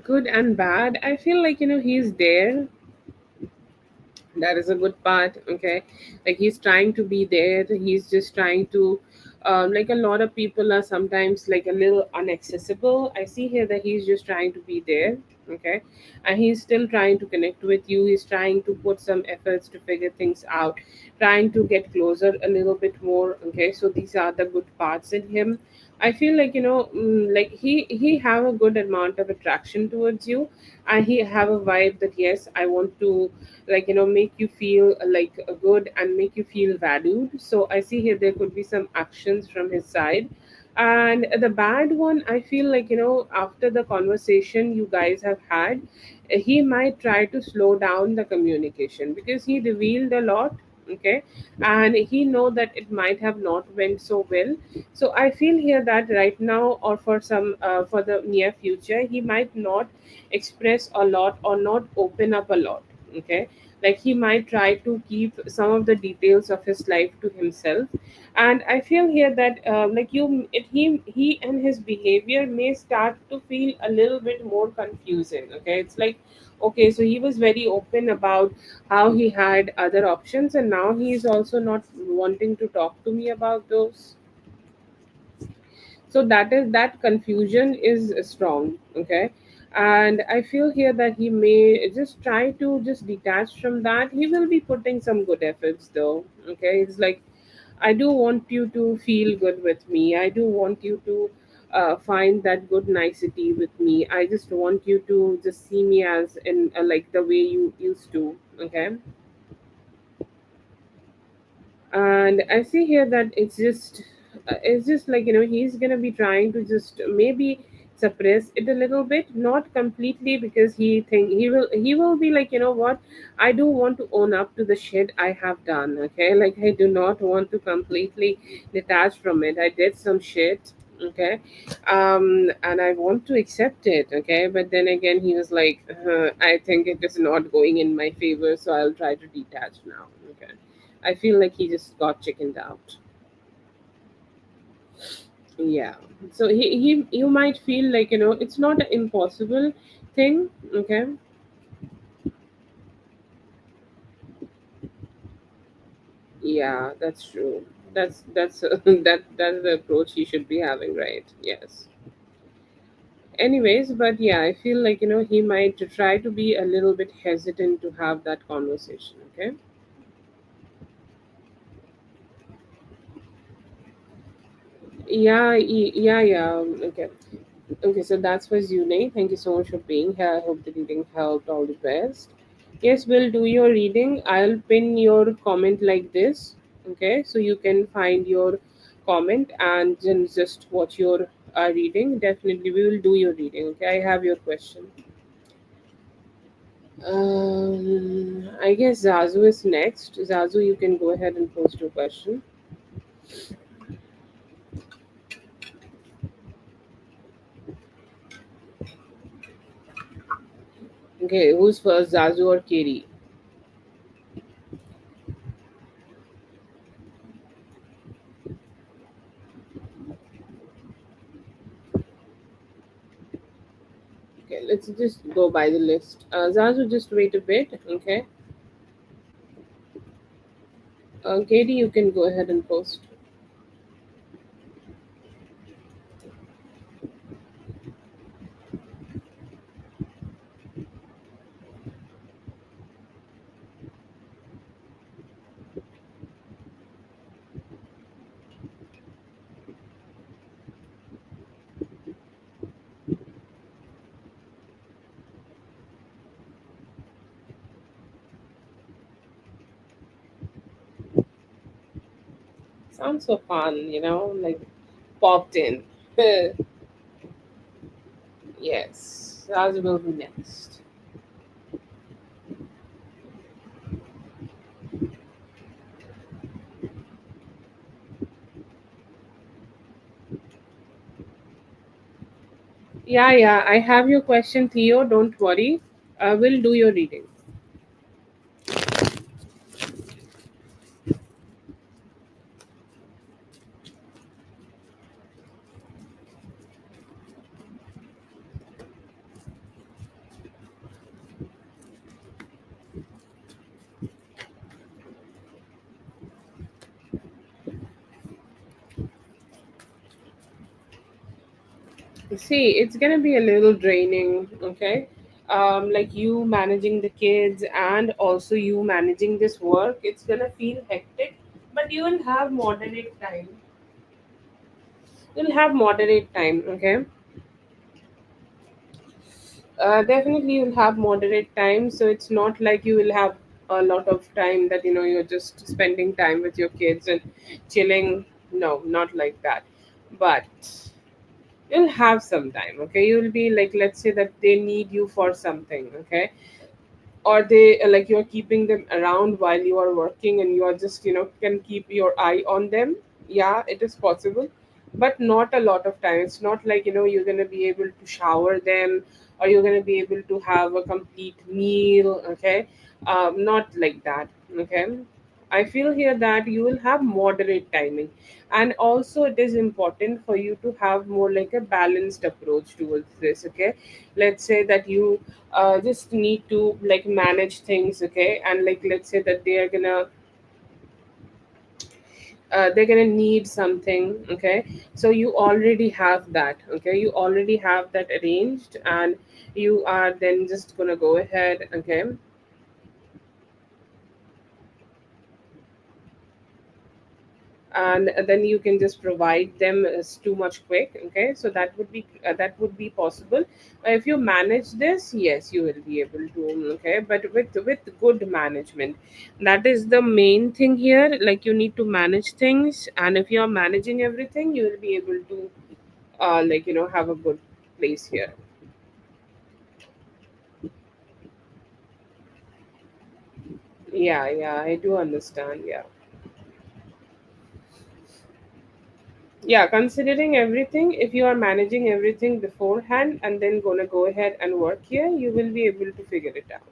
Good and bad, I feel like, he's there. That is a good part. Okay, like he's trying to be there, he's just trying to like a lot of people are sometimes like a little inaccessible. I see here that he's just trying to be there. Okay, and he's still trying to connect with you, he's trying to put some efforts to figure things out, trying to get closer a little bit more. Okay, so these are the good parts in him. I feel like, like he have a good amount of attraction towards you, and he have a vibe that yes, I want to, like, make you feel like good and make you feel valued. So I see here there could be some actions from his side. And the bad one, I feel like, after the conversation you guys have had, he might try to slow down the communication because he revealed a lot. Okay. And he know that it might have not went so well. So I feel here that right now, or for some for the near future, he might not express a lot or not open up a lot. Okay. Like he might try to keep some of the details of his life to himself. And I feel here that like he and his behavior may start to feel a little bit more confusing. Okay. It's like, okay, so he was very open about how he had other options, and now he is also not wanting to talk to me about those. So that confusion is strong. Okay. And I feel here that he may just try to just detach from that. He will be putting some good efforts though. Okay. It's like, I do want you to feel good with me. I do want you to find that good nicety with me. I just want you to just see me as in like the way you used to. Okay. And I see here that it's just like, he's gonna be trying to just maybe suppress it a little bit, not completely, because he will be like, what, I do want to own up to the shit I have done. Okay. Like I do not want to completely detach from it. I did some shit. Okay. And I want to accept it. Okay. But then again, he was like, I think it is not going in my favor, so I'll try to detach now. Okay. I feel like he just got chickened out. Yeah. So you might feel like, it's not an impossible thing. Okay. Yeah, that's true. That's that's the approach he should be having, right? Yes. Anyways, but yeah, I feel like, he might try to be a little bit hesitant to have that conversation. Okay. Yeah. Okay. Okay, so that's for Zeunei. Thank you so much for being here. I hope the reading helped. All the best. Yes, we'll do your reading. I'll pin your comment like this. Okay, so you can find your comment and then just watch your reading. Definitely, we will do your reading. Okay, I have your question. I guess Zazu is next. Zazu, you can go ahead and post your question. Okay, who's first, Zazu or Kiri? Okay, let's just go by the list. Zazu, just wait a bit. Okay. Katie, you can go ahead and post. Sounds so fun, like popped in. Yes, Zazu will be next. Yeah, I have your question, Theo. Don't worry. We'll do your reading. See, it's gonna be a little draining, okay? Like you managing the kids and also you managing this work, it's gonna feel hectic, but you will have moderate time. You'll have moderate time, okay? Definitely you'll have moderate time, so it's not like you will have a lot of time that you're just spending time with your kids and chilling. No, not like that. But you'll have some time, okay? You'll be like, let's say that they need you for something, okay? Or they like you're keeping them around while you are working and you are just can keep your eye on them. Yeah, it is possible, but not a lot of time. It's not like you're going to be able to shower them, or you're going to be able to have a complete meal, okay? Not like that, okay? I feel here that you will have moderate timing, and also it is important for you to have more like a balanced approach towards this, okay? Let's say that you just need to like manage things, okay? And like let's say that they're gonna need something, okay? So you already have that, okay? You already have that arranged, and you are then just gonna go ahead, okay? And then you can just provide them as too much quick, okay? So that would be possible. If you manage this, yes, you will be able to, okay? But with good management, that is the main thing here. Like you need to manage things, and if you're managing everything, you will be able to have a good place here. Yeah, yeah, I do understand. Yeah. Yeah, considering everything, if you are managing everything beforehand and then gonna go ahead and work here, you will be able to figure it out.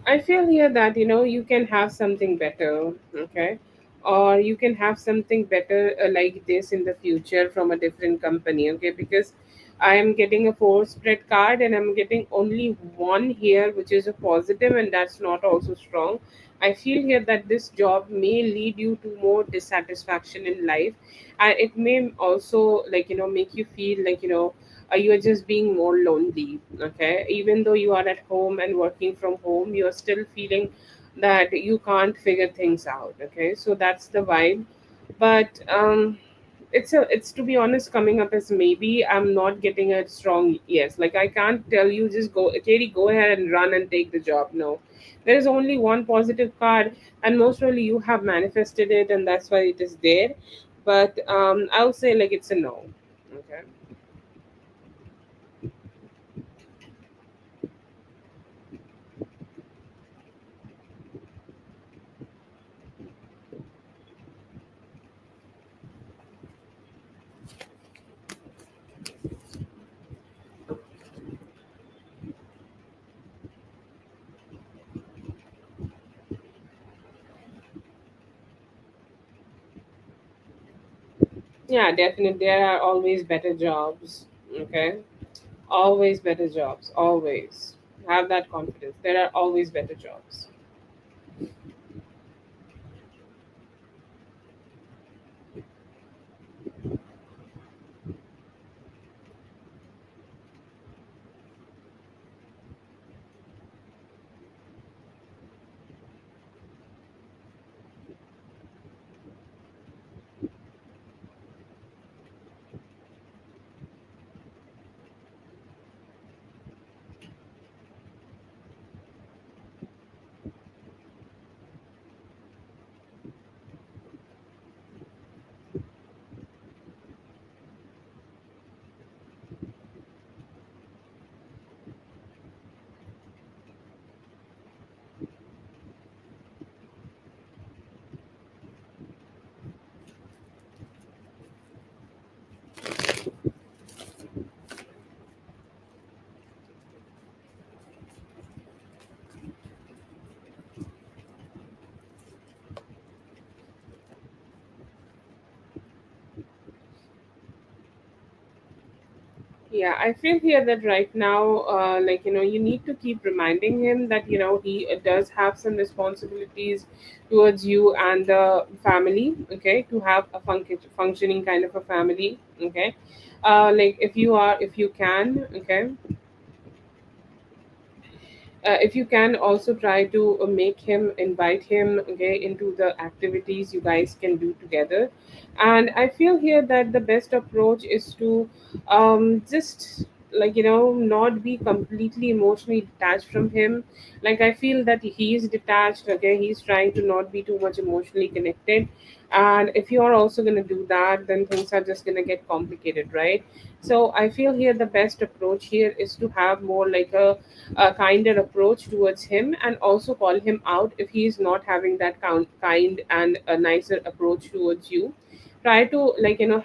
I feel here that you can have something better, okay, or you can have something better like this in the future from a different company, okay? Because I am getting a four spread card and I'm getting only one here, which is a positive, and that's not also strong. I feel here that this job may lead you to more dissatisfaction in life, and it may also make you feel like you are just being more lonely, okay? Even though you are at home and working from home, you're still feeling that you can't figure things out, okay? So that's the vibe. But it's to be honest coming up as maybe. I'm not getting a strong yes. Like I can't tell you just go, Katie, go ahead and run and take the job. No, there is only one positive card, and most probably you have manifested it, and that's why it is there. But I'll say like it's a no, okay? Yeah, definitely. There are always better jobs. Okay. Always better jobs. Always. Have that confidence. There are always better jobs. Yeah, I feel here that right now, you need to keep reminding him that, he does have some responsibilities towards you and the family, okay, to have a functioning kind of a family, okay. Like if you can, okay, if you can also try to make him invite him, okay, into the activities you guys can do together. And I feel here that the best approach is to just, not be completely emotionally detached from him. Like I feel that he's detached, okay, he's trying to not be too much emotionally connected. And if you are also going to do that, then things are just going to get complicated, right? So I feel here the best approach here is to have more like a kinder approach towards him, and also call him out if he is not having that kind and a nicer approach towards you. Try to,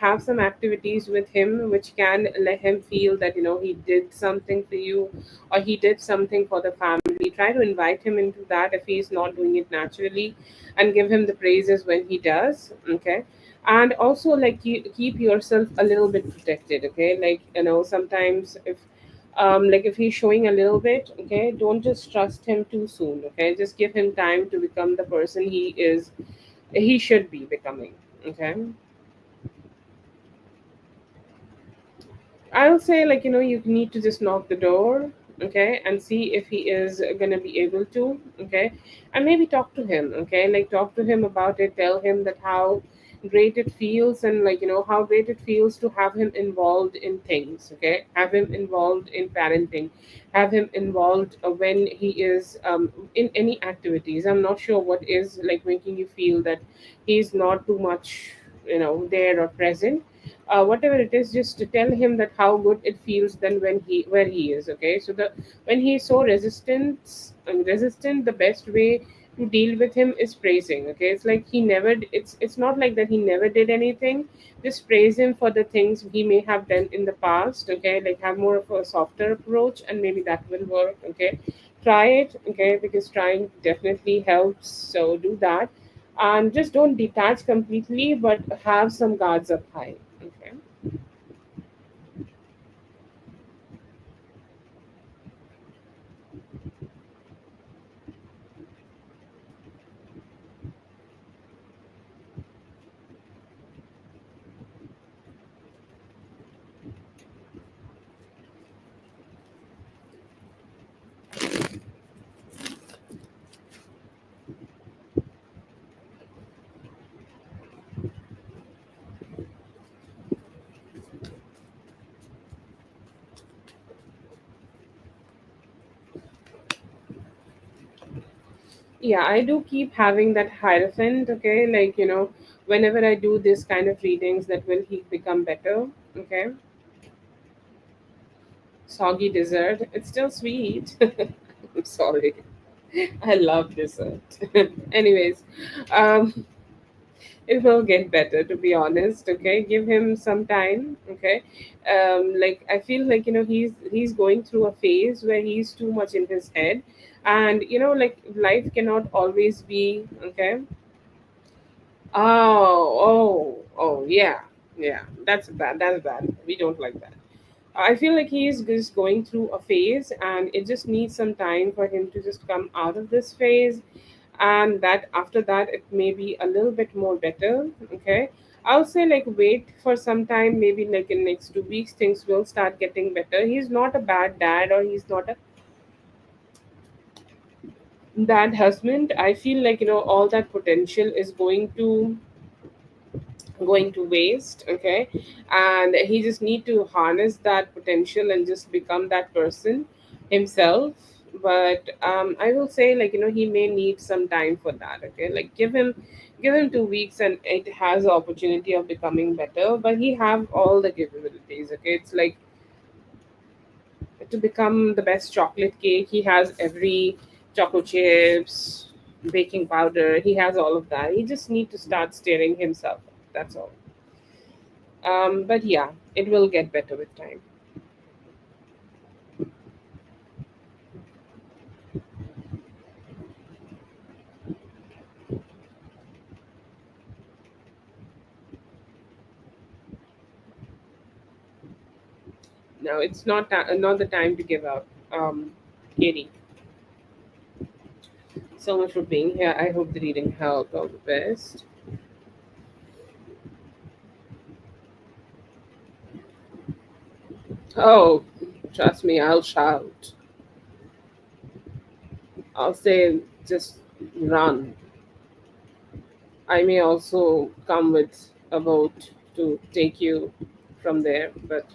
have some activities with him which can let him feel that, he did something for you, or he did something for the family. Try to invite him into that if he is not doing it naturally, and give him the praises when he does, okay. And also, like, you keep yourself a little bit protected, okay. Like, sometimes if he's showing a little bit, okay, don't just trust him too soon, okay. Just give him time to become the person he should be becoming, okay. I'll say, you need to just knock the door, okay, and see if he is gonna be able to, okay, and maybe talk to him, okay, like talk to him about it, tell him that how great it feels, and how great it feels to have him involved in things, okay, have him involved in parenting, have him involved when he is in any activities. I'm not sure what is like making you feel that he's not too much, there or present. Whatever it is, just to tell him that how good it feels then when he where he is, okay. So the when he's so resistant, the best way to deal with him is praising, okay. It's like he never it's not like that he never did anything. Just praise him for the things he may have done in the past, okay. Like have more of a softer approach, and maybe that will work, okay. Try it, okay, because trying definitely helps, so do that. And just don't detach completely, but have some guards up high, okay. Yeah, I do keep having that hierophant, okay, whenever I do this kind of readings, that will he become better, okay. Soggy dessert, it's still sweet. I'm sorry. I love dessert. Anyways, um it will get better, to be honest, okay. Give him some time, okay. Like I feel like, he's going through a phase where he's too much in his head. And like life cannot always be, okay. Oh, yeah, yeah, that's bad, we don't like that. I feel like he is just going through a phase, and it just needs some time for him to just come out of this phase. And that after that, it may be a little bit more better, okay. I'll say, like, wait for some time, maybe like in next 2 weeks things will start getting better. He's not a bad dad, or he's not a bad husband. I feel like, all that potential is going to waste, okay. And he just need to harness that potential and just become that person himself. But I will say, like, he may need some time for that, okay. Like give him 2 weeks, and it has the opportunity of becoming better. But he have all the capabilities, okay. It's like to become the best chocolate cake, he has every chocolate chips, baking powder, he has all of that. He just need to start steering himself, that's all. But yeah, it will get better with time. No, it's not the time to give up. Katie, so much for being here. I hope the reading helped. All the best. Oh, trust me, I'll shout. I'll say just run. I may also come with a boat to take you from there, but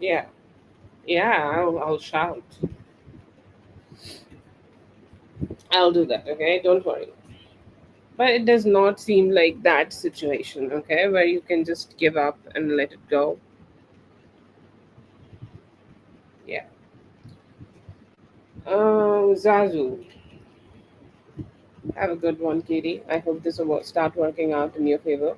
yeah, yeah, I'll shout. I'll do that, okay? Don't worry. But it does not seem like that situation, okay, where you can just give up and let it go. Yeah. Zazu, have a good one, Katie. I hope this will start working out in your favor.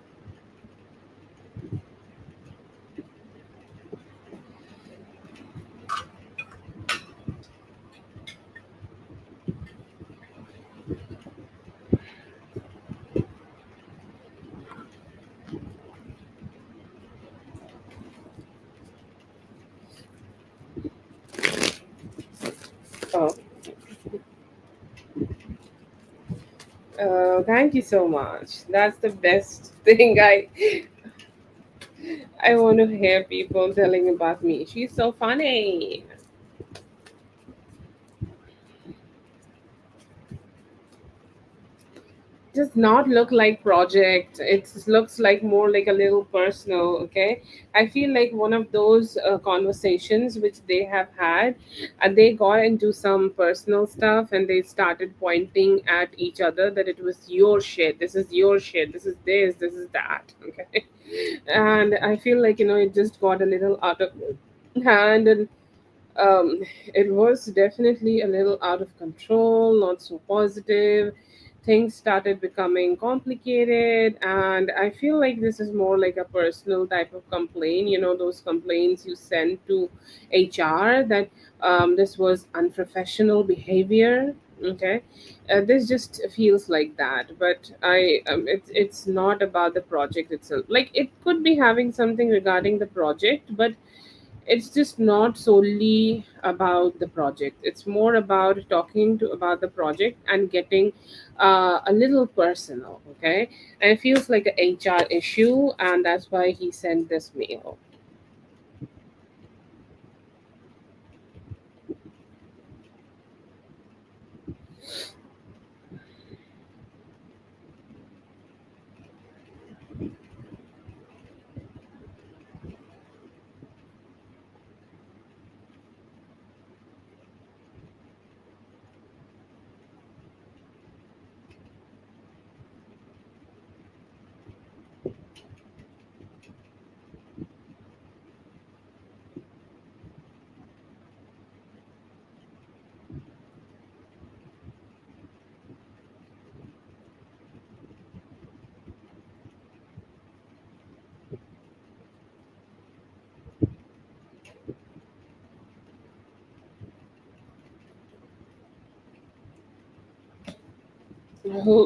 Oh, thank you so much. That's the best thing I want to hear people telling about me. She's so funny. Does not look like project. It looks like more like a little personal. Okay, I feel like one of those conversations which they have had, and they got into some personal stuff and they started pointing at each other that it was your shit, this is your shit, this is this is that. Okay, and I feel like it just got a little out of hand, and it was definitely a little out of control, not so positive. Things started becoming complicated, and I feel like this is more like a personal type of complaint. Those complaints you send to HR that this was unprofessional behavior. Okay, this just feels like that, but it's not about the project itself. Like it could be having something regarding the project, but it's just not solely about the project. It's more about talking to about the project and getting a little personal. Okay, and it feels like a HR issue, and that's why he sent this mail.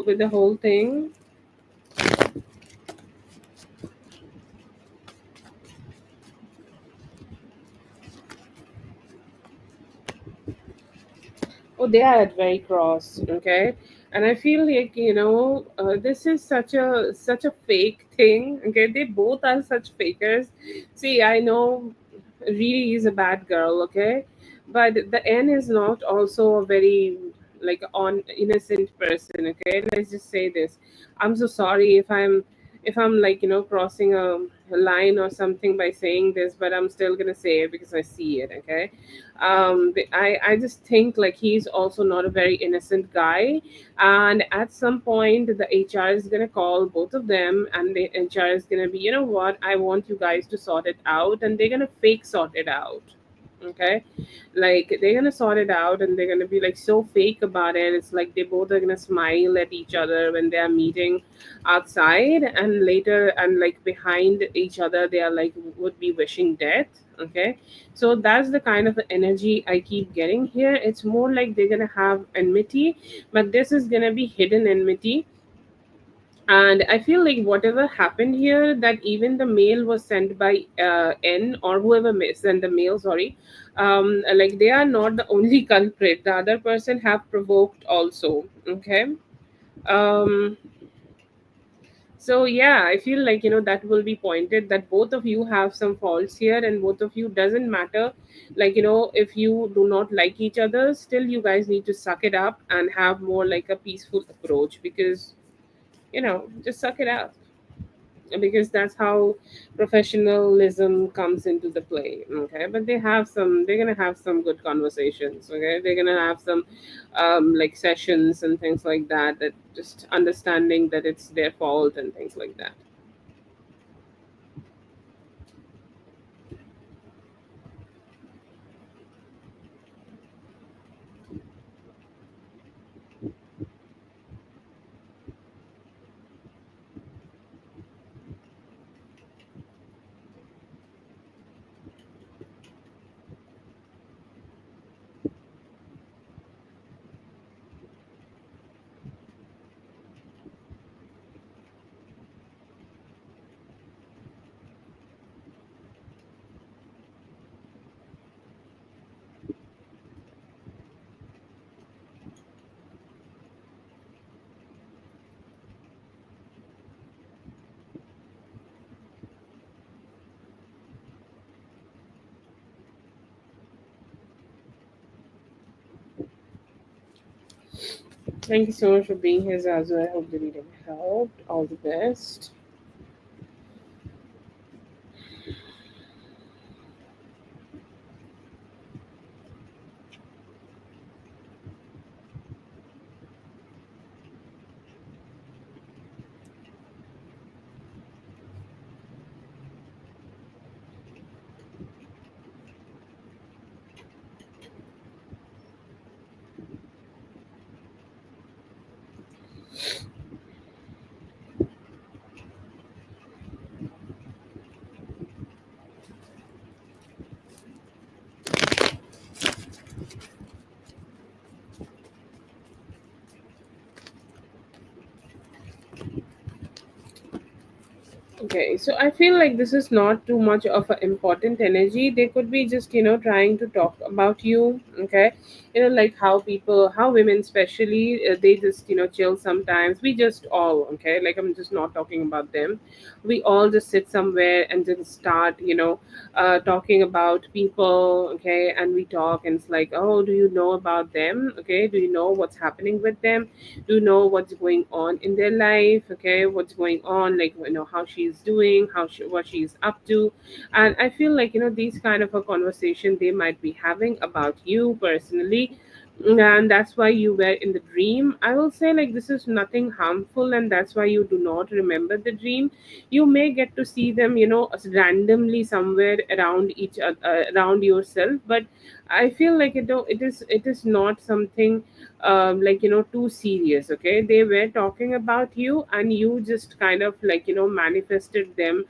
With the whole thing. Oh, they are at very cross. Okay, and I feel like this is such a fake thing. Okay, they both are such fakers. See, I know Riri is a bad girl. Okay, but the N is not also a very like on innocent person. Okay, let's just say this. I'm so sorry if I'm like crossing a line or something by saying this, but I'm still gonna say it because I see it. Okay, I just think like he's also not a very innocent guy, and at some point the HR is gonna call both of them, and the HR is gonna be, what, I want you guys to sort it out, and they're gonna fake sort it out. Okay, like they're gonna sort it out and they're gonna be like so fake about it. It's like they both are gonna smile at each other when they are meeting outside, and later and like behind each other they are like would be wishing death. Okay, so that's the kind of energy I keep getting here. It's more like they're gonna have enmity, but this is gonna be hidden enmity, And I feel like whatever happened here, that even the mail was sent by N, or whoever sent the mail, sorry, like they are not the only culprit. The other person have provoked also. Okay. um so yeah, I feel like, that will be pointed that both of you have some faults here, and both of you, doesn't matter, like, if you do not like each other, still you guys need to suck it up and have more like a peaceful approach, because, just suck it up, because that's how professionalism comes into the play. Okay, but they're gonna have some good conversations. Okay, they're gonna have some like sessions and things like that, that just understanding that it's their fault and things like that. Thank you so much for being here, Zazu. I hope the reading helped. All the best. Okay, so I feel like this is not too much of an important energy. They could be just, trying to talk about you. Okay, like how people, how women especially, they just, chill sometimes. We just all, okay, like I'm just not talking about them. We all just sit somewhere and just start, talking about people. Okay, and we talk, and it's like, oh, do you know about them? Okay, do you know what's happening with them? To know what's going on in their life. Okay, what's going on, like, how she's doing, what she's up to. And I feel like, these kind of a conversation they might be having about you personally, and that's why you were in the dream. I will say, like, this is nothing harmful, and that's why you do not remember the dream. You may get to see them, as randomly somewhere around each other, around yourself, but I feel like, it is not something like, too serious. Okay, they were talking about you, and you just kind of like, manifested them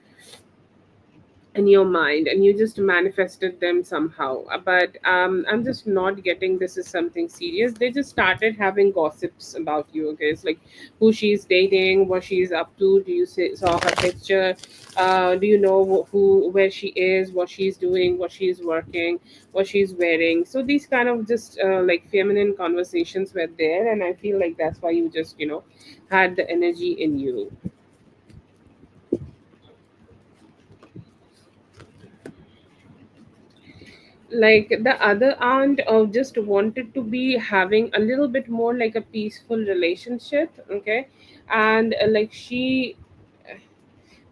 in your mind, and you just manifested them somehow. But I'm just not getting this is something serious. They just started having gossips about you. Okay, it's like who she's dating, what she's up to. Do you saw her picture? Do you know where she is, what she's doing, what she's working, what she's wearing? So these kind of just like feminine conversations were there, and I feel like that's why you just, had the energy in you. Like the other aunt just wanted to be having a little bit more like a peaceful relationship. Okay, and like she,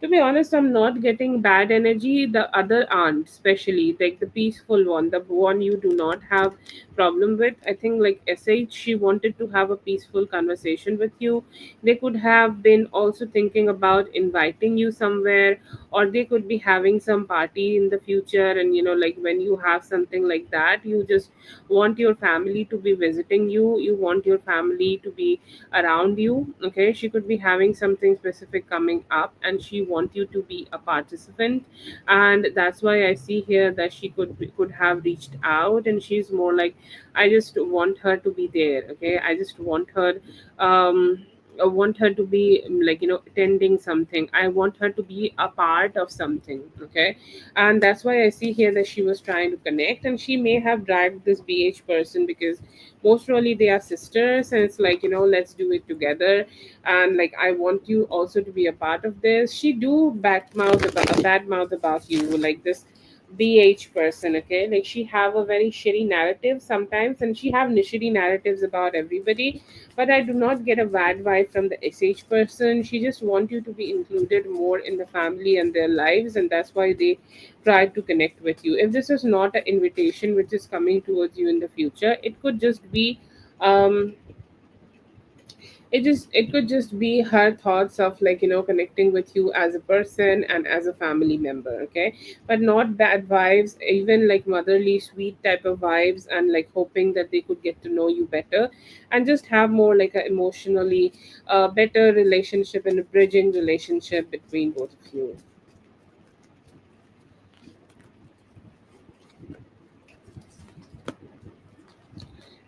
to be honest, I'm not getting bad energy. The other aunt, especially like the peaceful one, the one you do not have problem with, I think like sh, she wanted to have a peaceful conversation with you. They could have been also thinking about inviting you somewhere, or they could be having some party in the future. And like when you have something like that, you just want your family to be visiting you, you want your family to be around you. Okay, she could be having something specific coming up, and she want you to be a participant. And that's why I see here that she could have reached out, and she's more like, I just want her to be there. Okay, I just want her, um want her to be like attending something. I want her to be a part of something. Okay, and that's why I see here that she was trying to connect, and she may have dragged this BH person because most probably they are sisters, and it's like let's do it together, and like I want you also to be a part of this. She do bad mouth about you, like this BH person. Okay, like she have a very shitty narrative sometimes, and she have shitty narratives about everybody, but I do not get a bad vibe from the SH person. She just want you to be included more in the family and their lives, and that's why they try to connect with you. If this is not an invitation which is coming towards you in the future, it could just be um it could just be her thoughts of like connecting with you as a person and as a family member. Okay, but not bad vibes, even like motherly sweet type of vibes, and like hoping that they could get to know you better and just have more like a emotionally better relationship and a bridging relationship between both of you.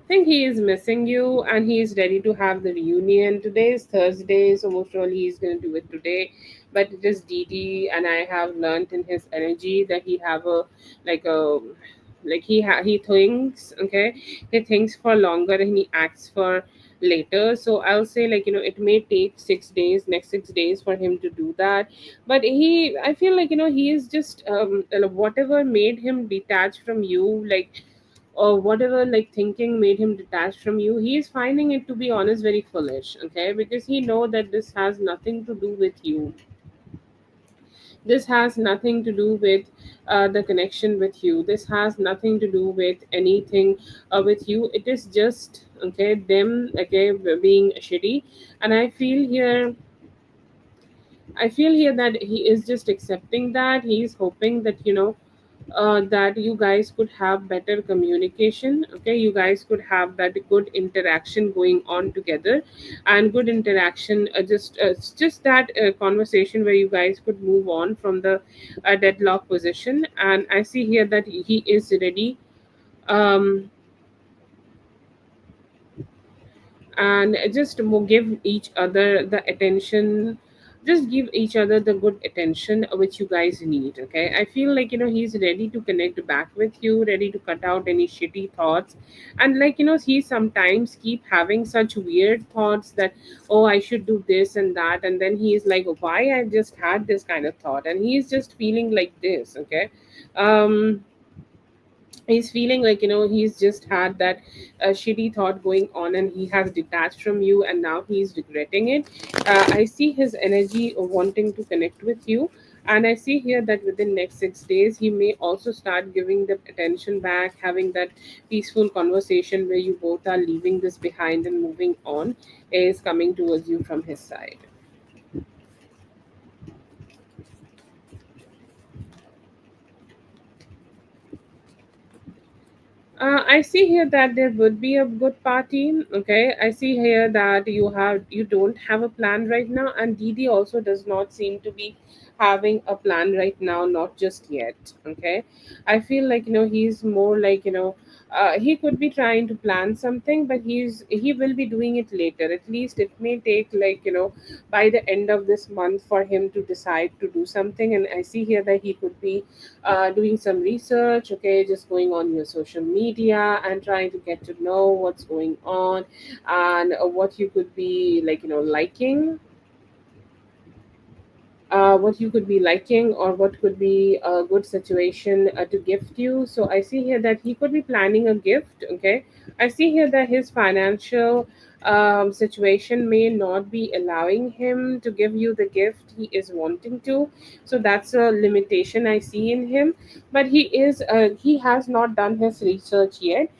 Think he is missing you and he is ready to have the reunion. Today is Thursday, so most probably he's going to do it today. But it is DD, and I have learned in his energy that he have a like a like he thinks. Okay, he thinks for longer and he acts for later. So I'll say like it may take 6 days, next 6 days for him to do that. But I feel like he is just whatever made him detach from you, like or whatever like thinking made him detached from you, he is finding it, to be honest, very foolish. Okay, because he know that this has nothing to do with you. This has nothing to do with the connection with you. This has nothing to do with anything with you. It is just okay them, okay, being shitty. And I feel here that he is just accepting that. He is hoping that that you guys could have better communication. Okay, you guys could have that good interaction going on together, and good interaction, just that conversation where you guys could move on from the deadlock position. And I see here that he is ready, um, and just give each other the attention, just give each other the good attention which you guys need. Okay, I feel like he's ready to connect back with you, ready to cut out any shitty thoughts. And like he sometimes keep having such weird thoughts that, oh, I should do this and that, and then he is like, why I just had this kind of thought, and he's just feeling like this. Okay, um he's feeling like he's just had that shitty thought going on, and he has detached from you, and now he's regretting it. I see his energy of wanting to connect with you, and I see here that within next 6 days he may also start giving the attention back, having that peaceful conversation where you both are leaving this behind and moving on, is coming towards you from his side. I see here that there would be a good party. Okay, I see here that you don't have a plan right now, and Didi also does not seem to be having a plan right now, not just yet. Okay, I feel like he's more like he could be trying to plan something, but he will be doing it later. At least it may take like by the end of this month for him to decide to do something. And I see here that he could be doing some research. Okay, just going on your social media and trying to get to know what's going on, and what you could be like liking, what you could be liking, or what could be a good situation to gift you. So I see here that he could be planning a gift. Okay, I see here that his financial situation may not be allowing him to give you the gift he is wanting to. So that's a limitation I see in him. But he has not done his research yet,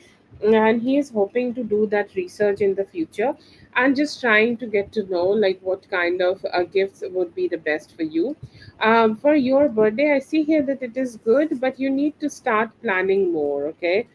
and he is hoping to do that research in the future, and just trying to get to know like what kind of gifts would be the best for you. For your birthday, I see here that it is good, but you need to start planning more. Okay,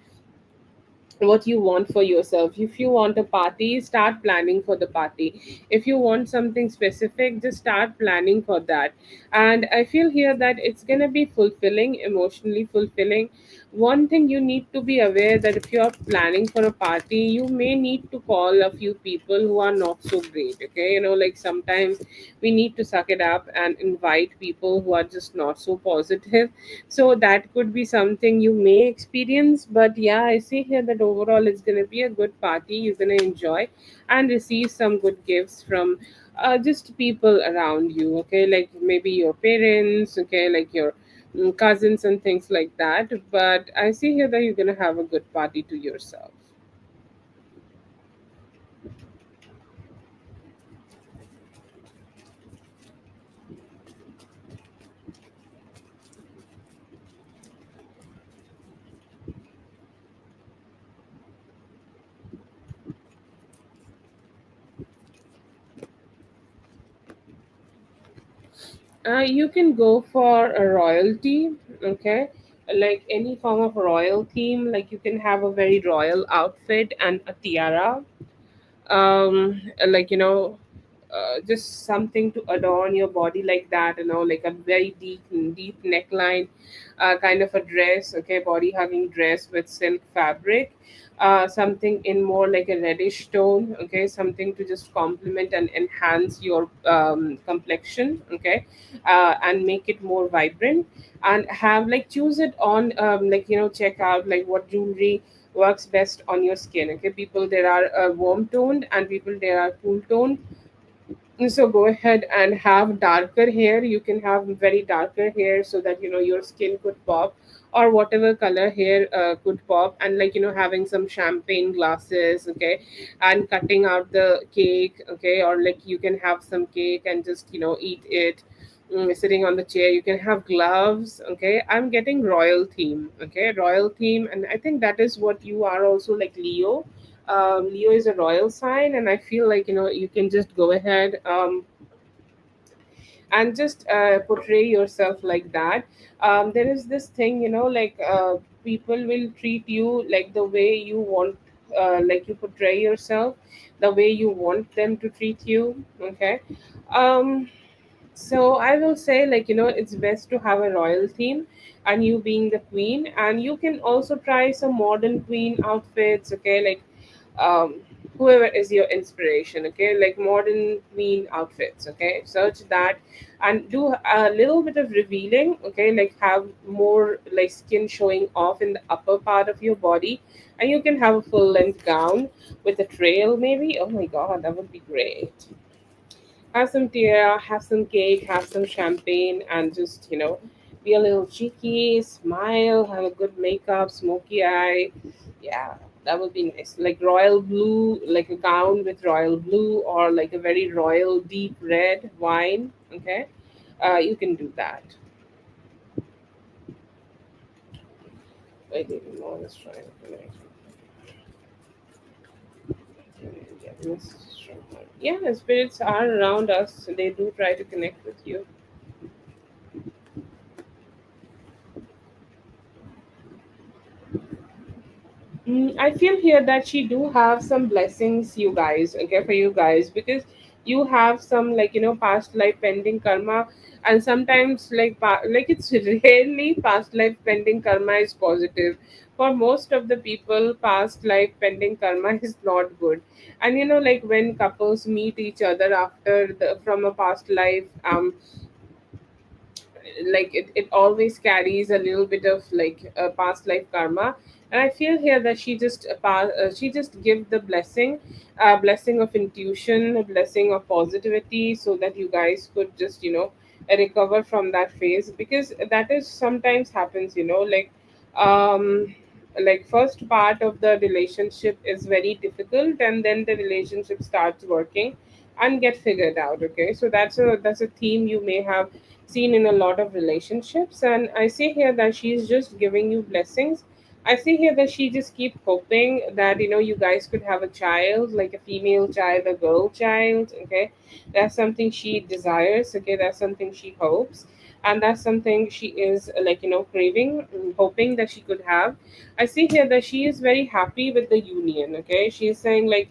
what you want for yourself. If you want a party, start planning for the party. If you want something specific, just start planning for that. And I feel here that it's going to be fulfilling, emotionally fulfilling, one thing you need to be aware that if you're planning for a party, you may need to call a few people who are not so great. Okay, like sometimes we need to suck it up and invite people who are just not so positive. So that could be something you may experience. But yeah, I see here that overall it's going to be a good party. You're going to enjoy and receive some good gifts from just people around you. Okay, like maybe your parents, okay, like your cousins and things like that. But I see here that you're going to have a good party to yourself. You can go for a royalty, okay, like any form of royal theme. Like you can have a very royal outfit and a tiara, like just something to adorn your body like that, like a very deep neckline, kind of a dress, okay, body hugging dress with silk fabric, something in more like a reddish tone, okay, something to just complement and enhance your complexion, okay, and make it more vibrant, and have like choose it on like check out like what jewelry works best on your skin. Okay, people there are warm toned and people there are cool toned. So go ahead and have darker hair. You can have very darker hair so that your skin could pop, or whatever color hair could pop, and like having some champagne glasses, okay, and cutting out the cake, okay, or like you can have some cake and just eat it, sitting on the chair. You can have gloves, okay. I'm getting royal theme, okay, royal theme, and I think that is what you are also, like Leo. Leo is a royal sign, and I feel like you can just go ahead and just portray yourself like that. There is this thing, like people will treat you like the way you want, like you portray yourself, the way you want them to treat you. Okay. Um, so I will say, like, it's best to have a royal theme, and you being the queen, and you can also try some modern queen outfits, okay, like um, whoever is your inspiration, okay, like modern queen outfits, okay, search that and do a little bit of revealing, okay, like have more like skin showing off in the upper part of your body, and you can have a full length gown with a trail, maybe. Oh my god, that would be great. Have some tea, have some cake, have some champagne, and just be a little cheeky, smile, have a good makeup, smoky eye. Yeah, that would be nice. Like royal blue, like a gown with royal blue, or like a very royal deep red wine. Okay, you can do that. Wait, even more. Let's try to connect. Yeah, spirits are around us. They do try to connect with you. I feel here that she do have some blessings, you guys, okay, for you guys, because you have some, like past life pending karma, and sometimes like like it's rarely past life pending karma is positive. For most of the people, past life pending karma is not good, and like when couples meet each other after the from a past life, like it always carries a little bit of like past life karma. And I feel here that she just give the blessing, blessing of intuition, a blessing of positivity, so that you guys could just recover from that phase, because that is sometimes happens, like first part of the relationship is very difficult, and then the relationship starts working and get figured out. Okay, so that's a theme you may have seen in a lot of relationships. And I see here that she's just giving you blessings. I see here that she just keep hoping that you guys could have a child, like a female child, a girl child. Okay, that's something she desires. Okay, that's something she hopes, and that's something she is like craving, hoping that she could have. I see here that she is very happy with the union. Okay, she's saying like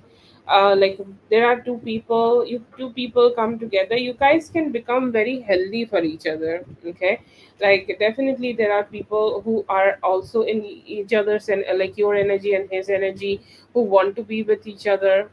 like there are two people, you two people come together, you guys can become very healthy for each other. Okay, like definitely there are people who are also in each other's, and like your energy and his energy, who want to be with each other,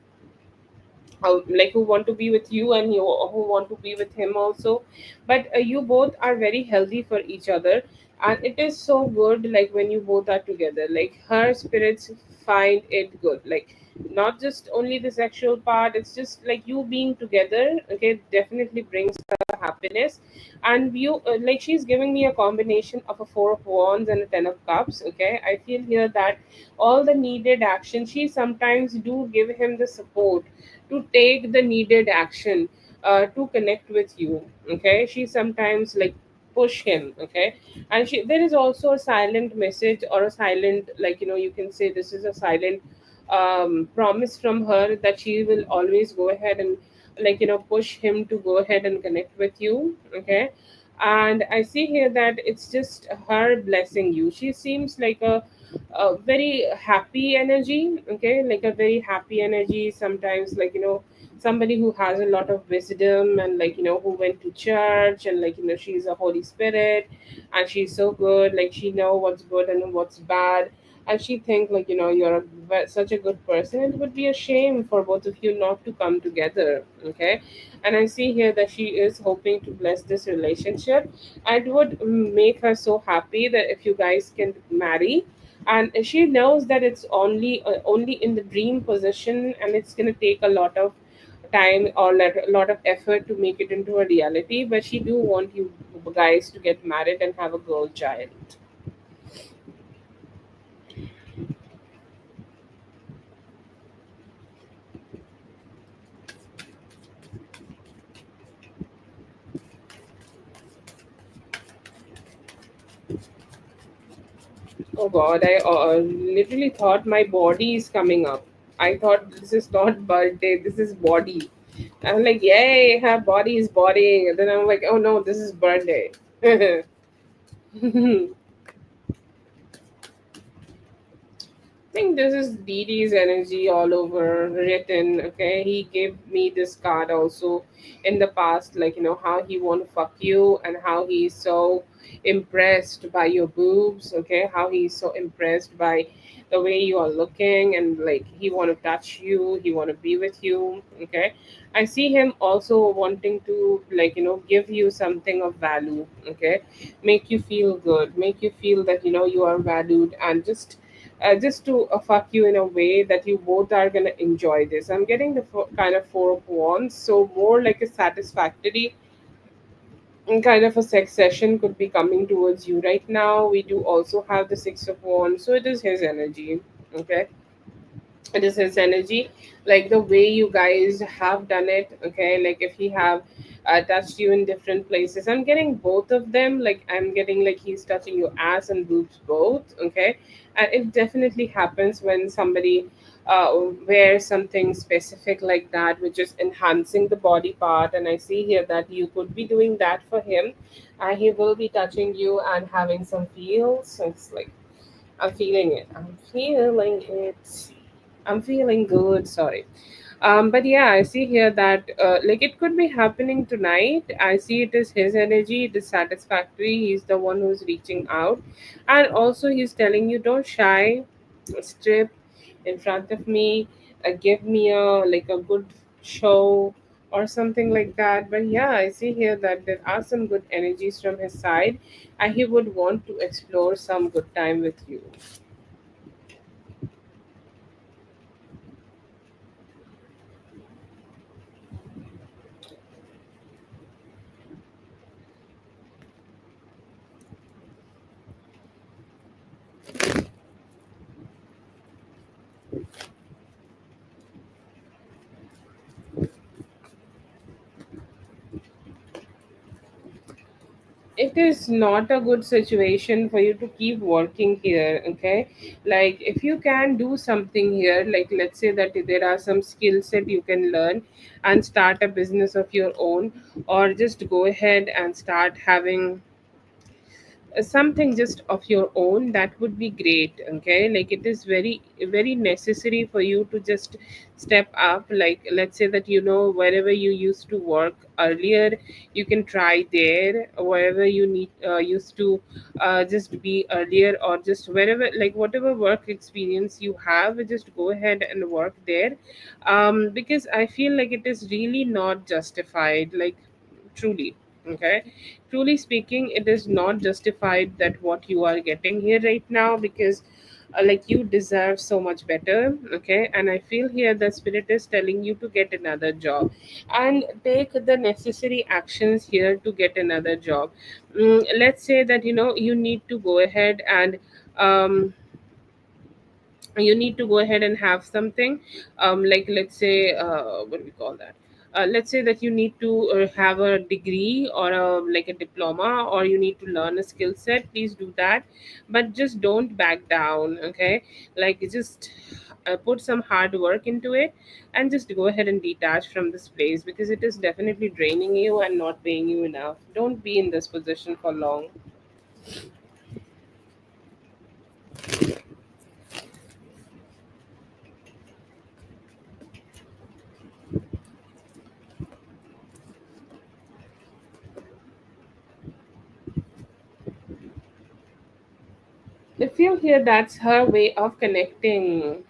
like who want to be with you, and you who want to be with him also. But you both are very healthy for each other, and it is so good like when you both are together, like her spirits find it good, like not just only the sexual part, it's just like you being together. Okay, definitely brings her happiness. And you like she's giving me a combination of a four of wands and a ten of cups. Okay, I feel here that all the needed action, she sometimes do give him the support to take the needed action, to connect with you. Okay, she sometimes like push him. Okay, and she, there is also a silent message or a silent, like you can say this is a silent promise from her that she will always go ahead and like push him to go ahead and connect with you. Okay, and I see here that it's just her blessing you. She seems like a very happy energy. Okay, like a very happy energy, sometimes like somebody who has a lot of wisdom, and like who went to church, and like she's a holy spirit, and she's so good, like she know what's good and what's bad. And she think like you're such a good person, it would be a shame for both of you not to come together. Okay, and I see here that she is hoping to bless this relationship, and it would make her so happy that if you guys can marry. And she knows that it's only in the dream position, and it's going to take a lot of time or like a lot of effort to make it into a reality, but she do want you guys to get married and have a girl child. Oh god, I literally thought my body is coming up. I thought this is not birthday, this is body. I'm like, yay, her body is body. And then I'm like, oh no, this is birthday. Think this is Didi's energy all over written. Okay, he gave me this card also in the past, like how he want to fuck you, and how he's so impressed by your boobs. Okay, how he's so impressed by the way you are looking, and like he want to touch you, he want to be with you. Okay, I see him also wanting to like give you something of value. Okay, make you feel good, make you feel that you are valued, and just to fuck you in a way that you both are gonna enjoy this. I'm getting the kind of four of wands, so more like a satisfactory kind of a sex session could be coming towards you right now. We do also have the six of wands, so it is his energy. Okay, it is his energy, like the way you guys have done it. Okay, like if he have touched you in different places, I'm getting both of them, like I'm getting like he's touching your ass and boobs both. Okay, and it definitely happens when somebody wears something specific like that, which is enhancing the body part. And I see here that you could be doing that for him, and he will be touching you and having some feels. So it's like I'm feeling it, I'm feeling it, I'm feeling good. Sorry. But yeah, I see here that like it could be happening tonight. I see it is his energy. It is satisfactory. He's the one who's reaching out, and also he's telling you don't shy, strip in front of me, give me a like a good show or something like that. But yeah, I see here that there are some good energies from his side, and he would want to explore some good time with you. It is not a good situation for you to keep working here. Okay, like if you can do something here, like let's say that there are some skills that you can learn and start a business of your own, or just go ahead and start having something just of your own, that would be great. Okay, like it is very very necessary for you to just step up. Like let's say that wherever you used to work earlier, you can try there. Wherever you need used to just be earlier, or just wherever, like whatever work experience you have, just go ahead and work there. Because I feel like it is really not justified, like truly. Okay, truly speaking, it is not justified that what you are getting here right now, because like you deserve so much better. Okay, and I feel here the spirit is telling you to get another job and take the necessary actions here to get another job. Let's say that you need to go ahead and um, you need to go ahead and have something, like let's say, what do we call that, let's say that you need to have a degree or like a diploma, or you need to learn a skill set. Please do that, but just don't back down. Okay, like just put some hard work into it, and just go ahead and detach from this place, because it is definitely draining you and not paying you enough. Don't be in this position for long. I feel here that's her way of connecting.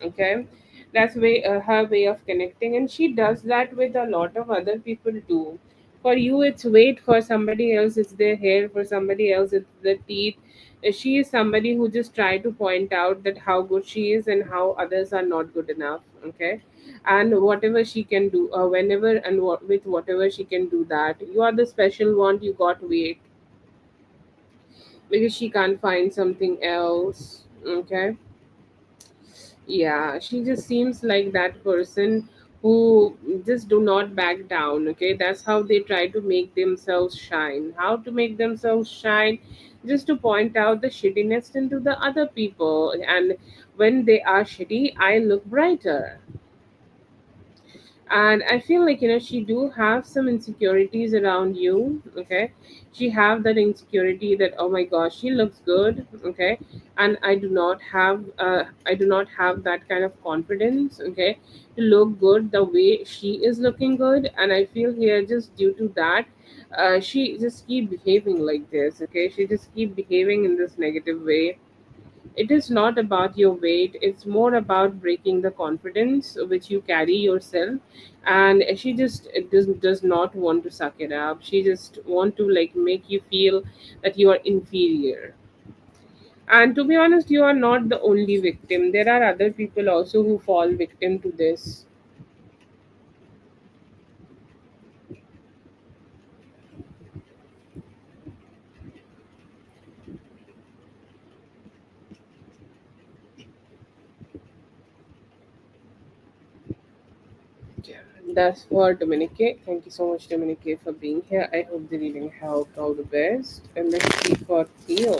Okay, that's her way of connecting, and she does that with a lot of other people too. For you it's weight, for somebody else it's their hair, for somebody else it's their teeth. She is somebody who just try to point out that how good she is and how others are not good enough. Okay, and whatever she can do, whenever and with whatever she can do, that you are the special one, you got weight, because she can't find something else. Okay, yeah, she just seems like that person who just do not back down. Okay, that's how they try to make themselves shine. How to make themselves shine? Just to point out the shittiness into the other people, and when they are shitty, I look brighter. And I feel like she do have some insecurities around you. Okay, she have that insecurity that, oh my gosh, she looks good. Okay, and I do not have that kind of confidence. Okay, to look good the way she is looking good. And I feel here, just due to that, she just keep behaving like this. Okay, she just keep behaving in this negative way. It is not about your weight, it's more about breaking the confidence which you carry yourself. And she just does not want to suck it up. She just want to like make you feel that you are inferior. And to be honest, you are not the only victim. There are other people also who fall victim to this. Yeah. That's for Dominique K. Thank you so much, Dominique K, for being here. I hope the reading helped. All the best. And let's see for Theo.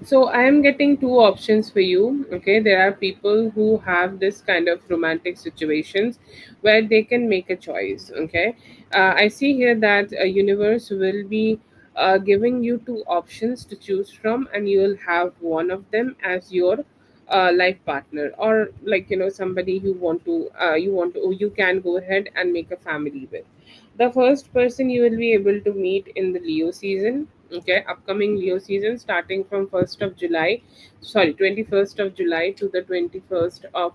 So I am getting two options for you. Okay, there are people who have this kind of romantic situations where they can make a choice. Okay, I see here that a universe will be giving you two options to choose from, and you will have one of them as your life partner, or like somebody who you can go ahead and make a family with. The first person you will be able to meet in the Leo season. Okay, upcoming Leo season starting from 1st of July, sorry, 21st of July to the 21st of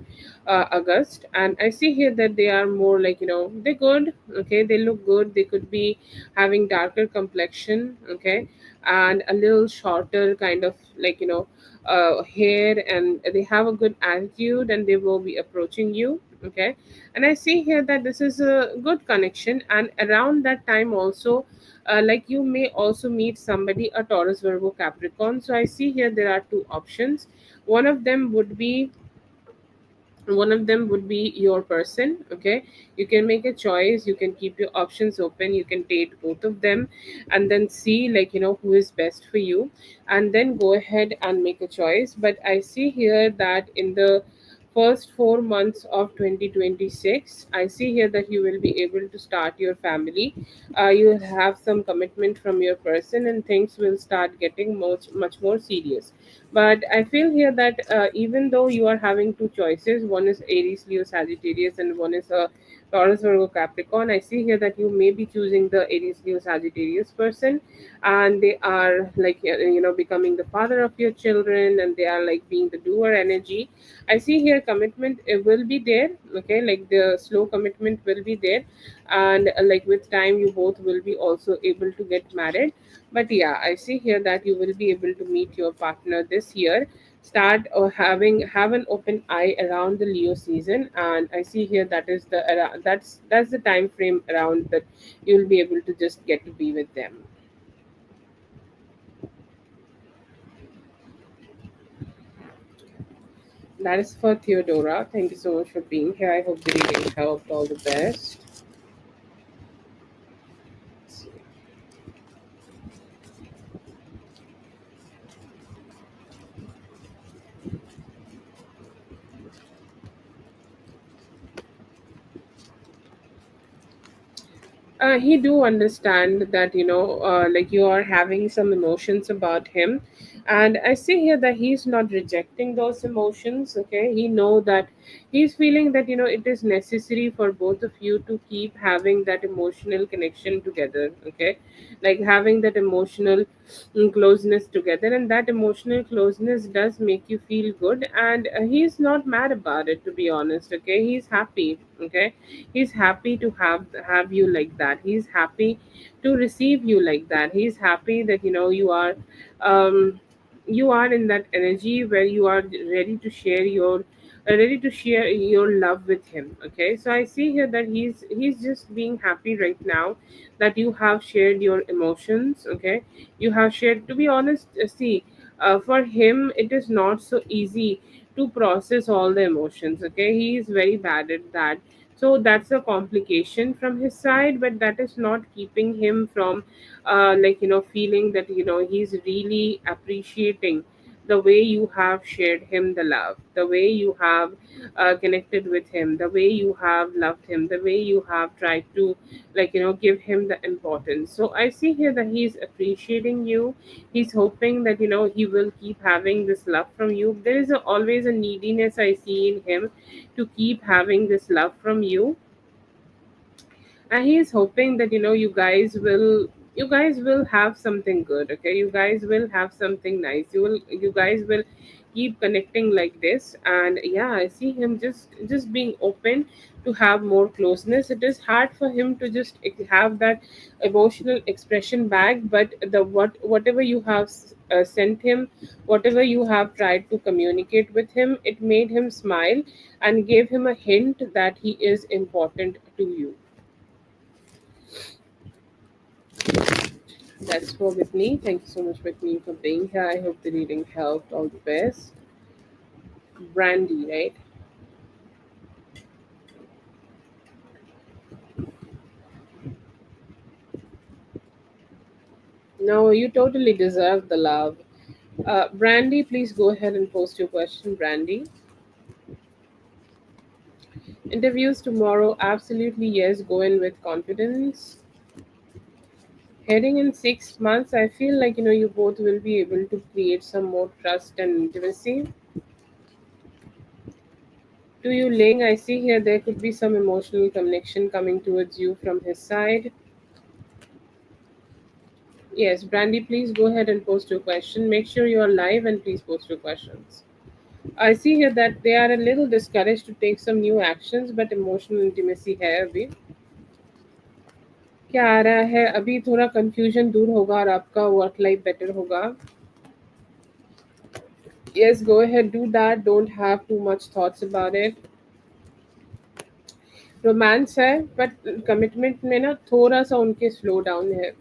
August. And I see here that they are more like they're good. Okay, they look good. They could be having darker complexion. Okay, and a little shorter kind of hair, and they have a good attitude and they will be approaching you. Okay, and I see here that this is a good connection, and around that time also, you may also meet somebody, a Taurus, Virgo, Capricorn. So I see here there are two options. One of them would be one of them would be your person. Okay, you can make a choice, you can keep your options open, you can date both of them, and then see who is best for you, and then go ahead and make a choice. But I see here that in the first 4 months of 2026, I see here that you will be able to start your family. You will have some commitment from your person, and things will start getting much more serious. But I feel here that even though you are having two choices, one is Aries, Leo, Sagittarius, and one is a Taurus, Virgo, Capricorn. I see here that you may be choosing the Aries, Leo, Sagittarius person, and they are becoming the father of your children, and they are like being the doer energy. I see here commitment will be there. Okay, like the slow commitment will be there, and with time you both will be also able to get married. But yeah, I see here that you will be able to meet your partner this year. Start or have an open eye around the Leo season, and I see here that is that's the time frame around that you'll be able to just get to be with them. That is for Theodora. Thank you so much for being here. I hope the reading helped. All the best. He do understand that you are having some emotions about him, and I see here that he's not rejecting those emotions. Okay, he know that he's feeling that it is necessary for both of you to keep having that emotional connection together. Okay, like having that emotional closeness together, and that emotional closeness does make you feel good, and he's not mad about it, to be honest. Okay, he's happy. Okay, he's happy to have you like that. He's happy to receive you like that. He's happy that um you are in that energy where you are ready to share your love with him. Okay, so I see here that he's just being happy right now that you have shared your emotions. Okay, you have shared, to be honest. See, for him it is not so easy to process all the emotions. Okay, he is very bad at that. So that's a complication from his side, but that is not keeping him from feeling that he's really appreciating the way you have shared him the love, the way you have connected with him, the way you have loved him, the way you have tried to give him the importance. So I see here that he's appreciating you. He's hoping that he will keep having this love from you. There is always a neediness I see in him to keep having this love from you, and he's hoping that you guys will have something good. Okay, you guys will have something nice. You guys will keep connecting like this. And yeah, I see him just being open to have more closeness. It is hard for him to just have that emotional expression back, but whatever you have sent him, whatever you have tried to communicate with him, it made him smile and gave him a hint that he is important to you. That's for Whitney. Thank you so much, Whitney, for being here. I hope the reading helped. All the best. Brandy, right? No, you totally deserve the love. Brandy, please go ahead and post your question, Brandy. Interviews tomorrow, absolutely yes. Go in with confidence. Heading in 6 months, I feel like you both will be able to create some more trust and intimacy. To you, Ling, I see here there could be some emotional connection coming towards you from his side. Yes, Brandy, please go ahead and post your question. Make sure you are live and please post your questions. I see here that they are a little discouraged to take some new actions, but emotional intimacy है अभी. क्या आ रहा है? अभी थोड़ा confusion दूर होगा और आपका वर्क लाइफ बेटर होगा. Yes, go ahead, do that. Don't have too much thoughts about it. Romance है, बट कमिटमेंट में ना थोड़ा सा उनके स्लो डाउन है.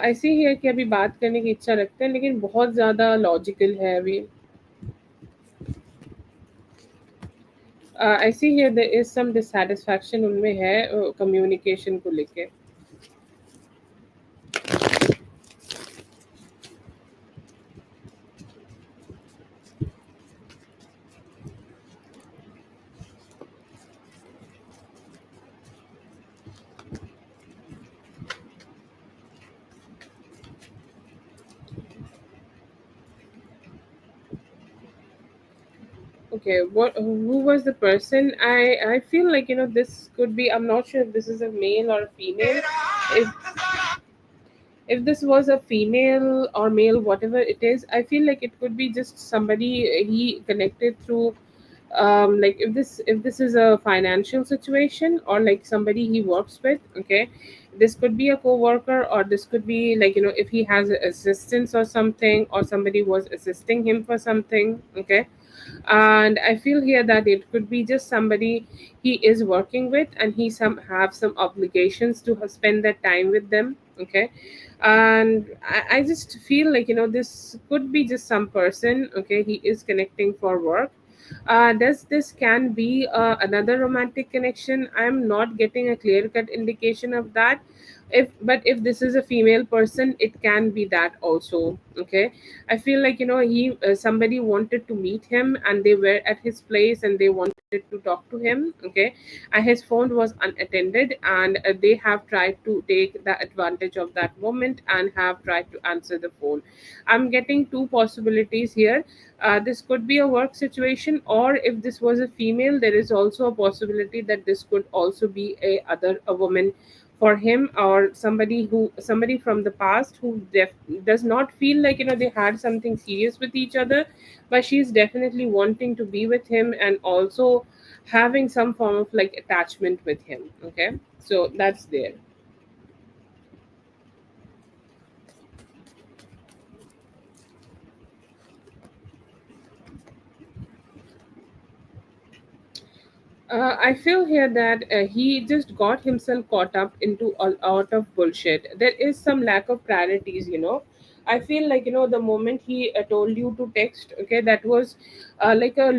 ऐसे ही है कि अभी बात करने की इच्छा रखते हैं, लेकिन बहुत ज़्यादा लॉजिकल है अभी. ऐसे ही है, देयर इज सम डिससैटिस्फैक्शन उनमें है कम्युनिकेशन को लेके. Okay, what? Who was the person? I feel like this could be. I'm not sure if this is a male or a female. If this was a female or male, whatever it is, I feel like it could be just somebody he connected through. Like if this is a financial situation, or like somebody he works with. Okay, this could be a co-worker, or this could be like if he has assistance or something, or somebody was assisting him for something. Okay, and I feel here that it could be just somebody he is working with, and he some have some obligations to spend that time with them. Okay, and I just feel like this could be just some person. Okay, he is connecting for work. Does this can be another romantic connection? I'm not getting a clear cut indication of that. If this is a female person, it can be that also. Okay, I feel like he somebody wanted to meet him, and they were at his place, and they wanted to talk to him. Okay, and his phone was unattended, and they have tried to take the advantage of that moment and have tried to answer the phone. I'm getting two possibilities here. This could be a work situation, or if this was a female, there is also a possibility that this could also be a woman for him, or somebody from the past who does not feel like they had something serious with each other, but she's definitely wanting to be with him, and also having some form of like attachment with him. Okay, so that's there. I feel here that he just got himself caught up into a lot of bullshit. There is some lack of priorities. I feel like the moment he told you to text, okay, that was like a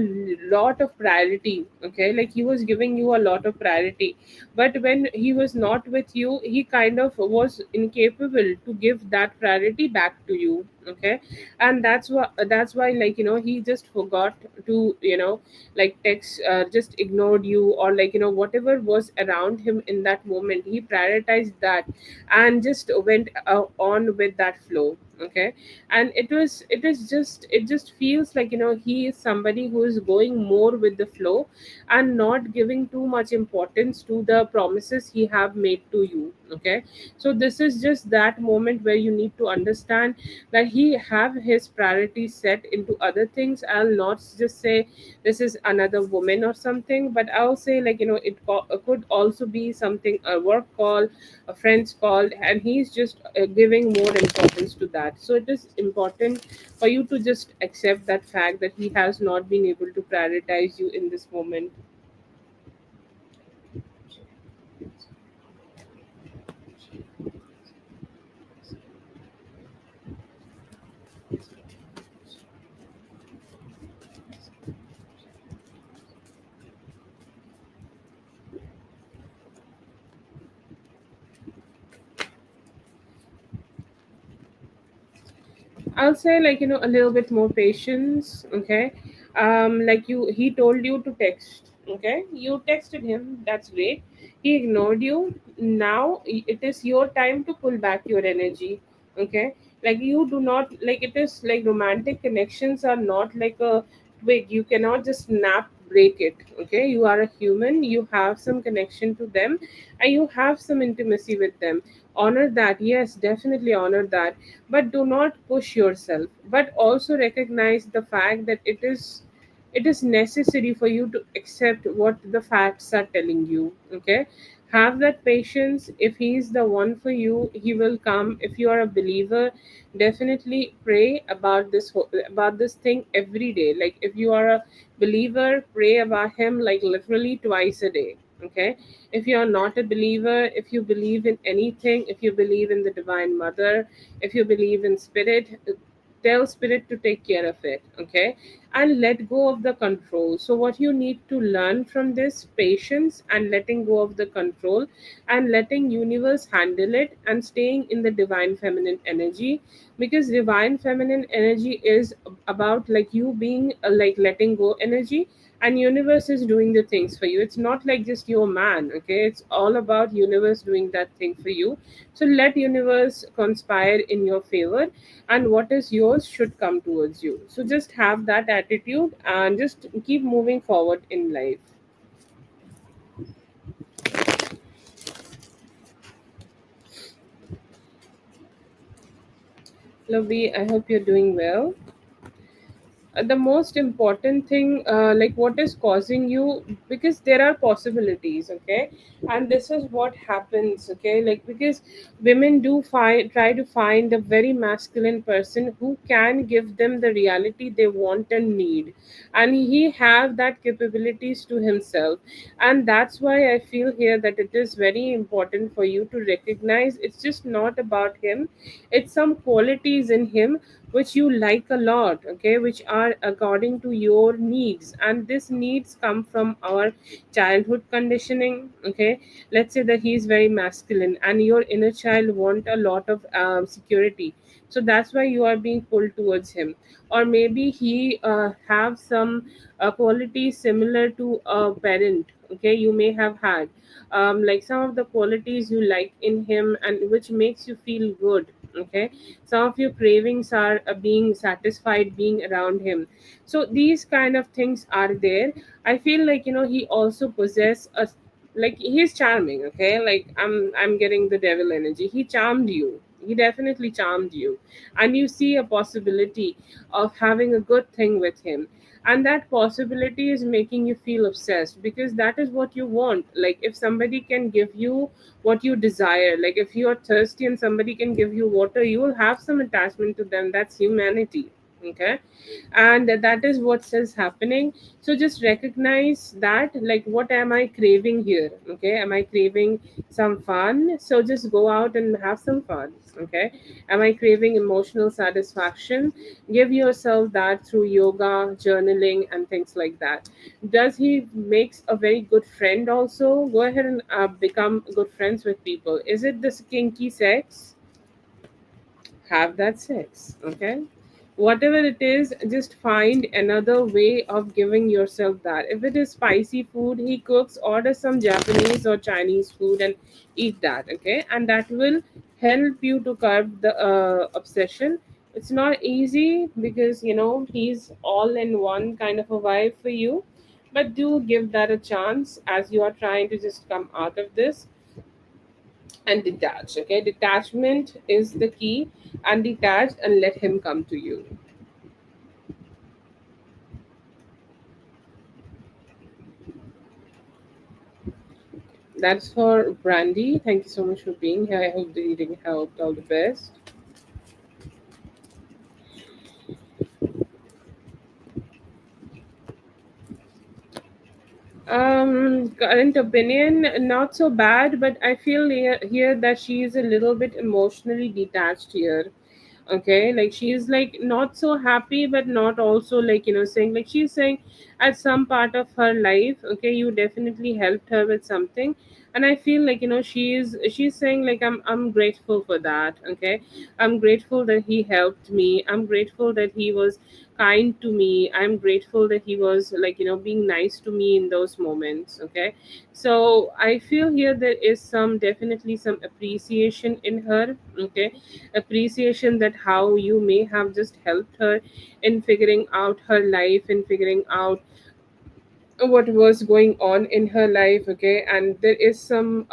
lot of priority. Okay, like he was giving you a lot of priority, but when he was not with you, he kind of was incapable to give that priority back to you. Okay, and that's why like he just forgot to like text, just ignored you, or like whatever was around him in that moment, he prioritized that and just went on with that flow. Okay, and it just feels like he is somebody who is going more with the flow and not giving too much importance to the promises he have made to you. Okay, so this is just that moment where you need to understand that he have his priorities set into other things. I'll not just say this is another woman or something, but I'll say like it could also be something, a work call, a friend's call, and he's just giving more importance to that. So it is important for you to just accept that fact that he has not been able to prioritize you in this moment. I'll say like a little bit more patience. Okay, like he told you to text. Okay, you texted him. That's great. He ignored you. Now it is your time to pull back your energy. Okay, like you do not like it is like romantic connections are not like a twig. You cannot just snap break it. Okay, you are a human. You have some connection to them, and you have some intimacy with them. Honor that. Yes, definitely honor that, but do not push yourself, but also recognize the fact that it is necessary for you to accept what the facts are telling you. Okay, Have that patience. If he's the one for you, he will come. If you are a believer, definitely pray about about this thing every day. Like if you are a believer, pray about him like literally twice a day. Okay. If you are not a believer, if you believe in anything, if you believe in the divine mother, if you believe in spirit, tell spirit to take care of it. Okay. And let go of the control. So what you need to learn from this, patience and letting go of the control, and letting universe handle it, and staying in the divine feminine energy. Because divine feminine energy is about like you being like letting go energy, and universe is doing the things for you. It's not like just your man. Okay, it's all about universe doing that thing for you. So let universe conspire in your favor, and what is yours should come towards you. So just have that attitude and just keep moving forward in life. Lovely, I hope you're doing well. The most important thing, like what is causing you, because there are possibilities. Okay, and this is what happens. Okay, like because women do find try to find a very masculine person who can give them the reality they want and need, and he have that capabilities to himself. And that's why I feel here that it is very important for you to recognize it's just not about him. It's some qualities in him which you like a lot. Okay, which are according to your needs, and these needs come from our childhood conditioning. Okay, let's say that he is very masculine and your inner child want a lot of security, so that's why you are being pulled towards him. Or maybe he have some qualities similar to a parent. Okay, you may have had like some of the qualities you like in him and which makes you feel good. Okay, some of your cravings are being satisfied being around him. So these kind of things are there. I feel like he also possess a, like he's charming. Okay, like I'm getting the devil energy. He charmed you. He definitely charmed you, and you see a possibility of having a good thing with him, and that possibility is making you feel obsessed because that is what you want. Like if somebody can give you what you desire, like if you are thirsty and somebody can give you water, you will have some attachment to them. That's humanity. Okay, and that is what is happening. So just recognize that, like what am I craving here? Okay, am I craving some fun? So just go out and have some fun. Okay, am I craving emotional satisfaction? Give yourself that through yoga, journaling, and things like that. Does he makes a very good friend? Also go ahead and become good friends with people. Is it the kinky sex? Have that sex. Okay, whatever it is, just find another way of giving yourself that. If it is spicy food he cooks, order some Japanese or Chinese food and eat that. Okay, and that will help you to curb the obsession. It's not easy because he's all in one kind of a vibe for you, but do give that a chance as you are trying to just come out of this and detach. Okay, detachment is the key, and detach and let him come to you. That's for Brandy. Thank you so much for being here. I hope the reading helped. All the best. Current opinion, not so bad, but I feel here that she is a little bit emotionally detached here. Okay, like she's like not so happy but not also like saying, like she's saying at some part of her life, okay, you definitely helped her with something. And I feel like she's saying like I'm grateful for that. Okay, I'm grateful that he helped me. I'm grateful that he was kind to me. I'm grateful that he was like being nice to me in those moments. Okay, so I feel here there is some definitely some appreciation in her. Okay, appreciation that how you may have just helped her in figuring out her life, in figuring out what was going on in her life. Okay, and there is some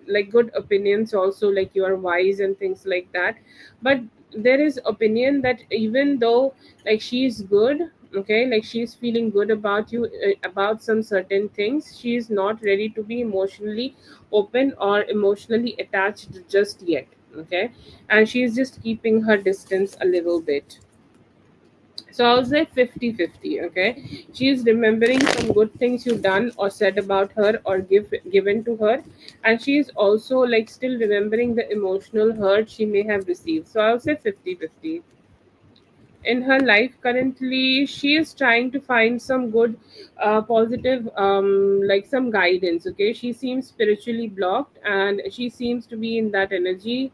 like good opinions also, like you are wise and things like that. But there is opinion that even though like she is good, Okay, like she's feeling good about you, about some certain things. She's not ready to be emotionally open or emotionally attached just yet. Okay, and she's just keeping her distance a little bit. So I'll say 50-50. Okay, she's remembering some good things you done or said about her or given to her, and she's also like still remembering the emotional hurt she may have received. So I'll say 50-50. In her life currently, she is trying to find some good, positive, like some guidance. Okay, she seems spiritually blocked, and she seems to be in that energy.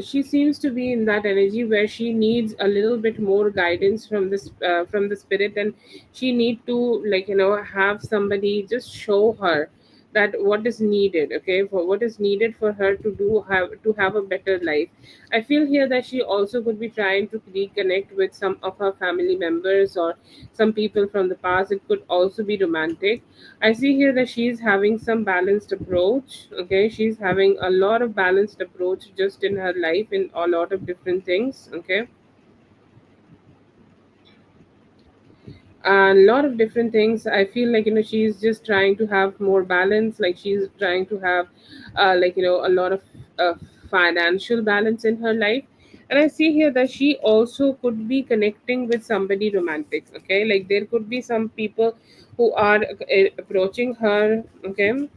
She seems to be in that energy where she needs a little bit more guidance from the spirit, and she need to, like, have somebody just show her that what is needed. Okay, for what is needed for her to have a better life. I feel here that she also could be trying to reconnect with some of her family members or some people from the past. It could also be romantic. I see here that she's having some balanced approach. Okay, she's having a lot of balanced approach just in her life in a lot of different things. Okay, and a lot of different things. I feel like she's just trying to have more balance. Like she's trying to have, a lot of uh, financial balance in her life. And I see here that she also could be connecting with somebody romantic. Okay, like there could be some people who are approaching her. Okay,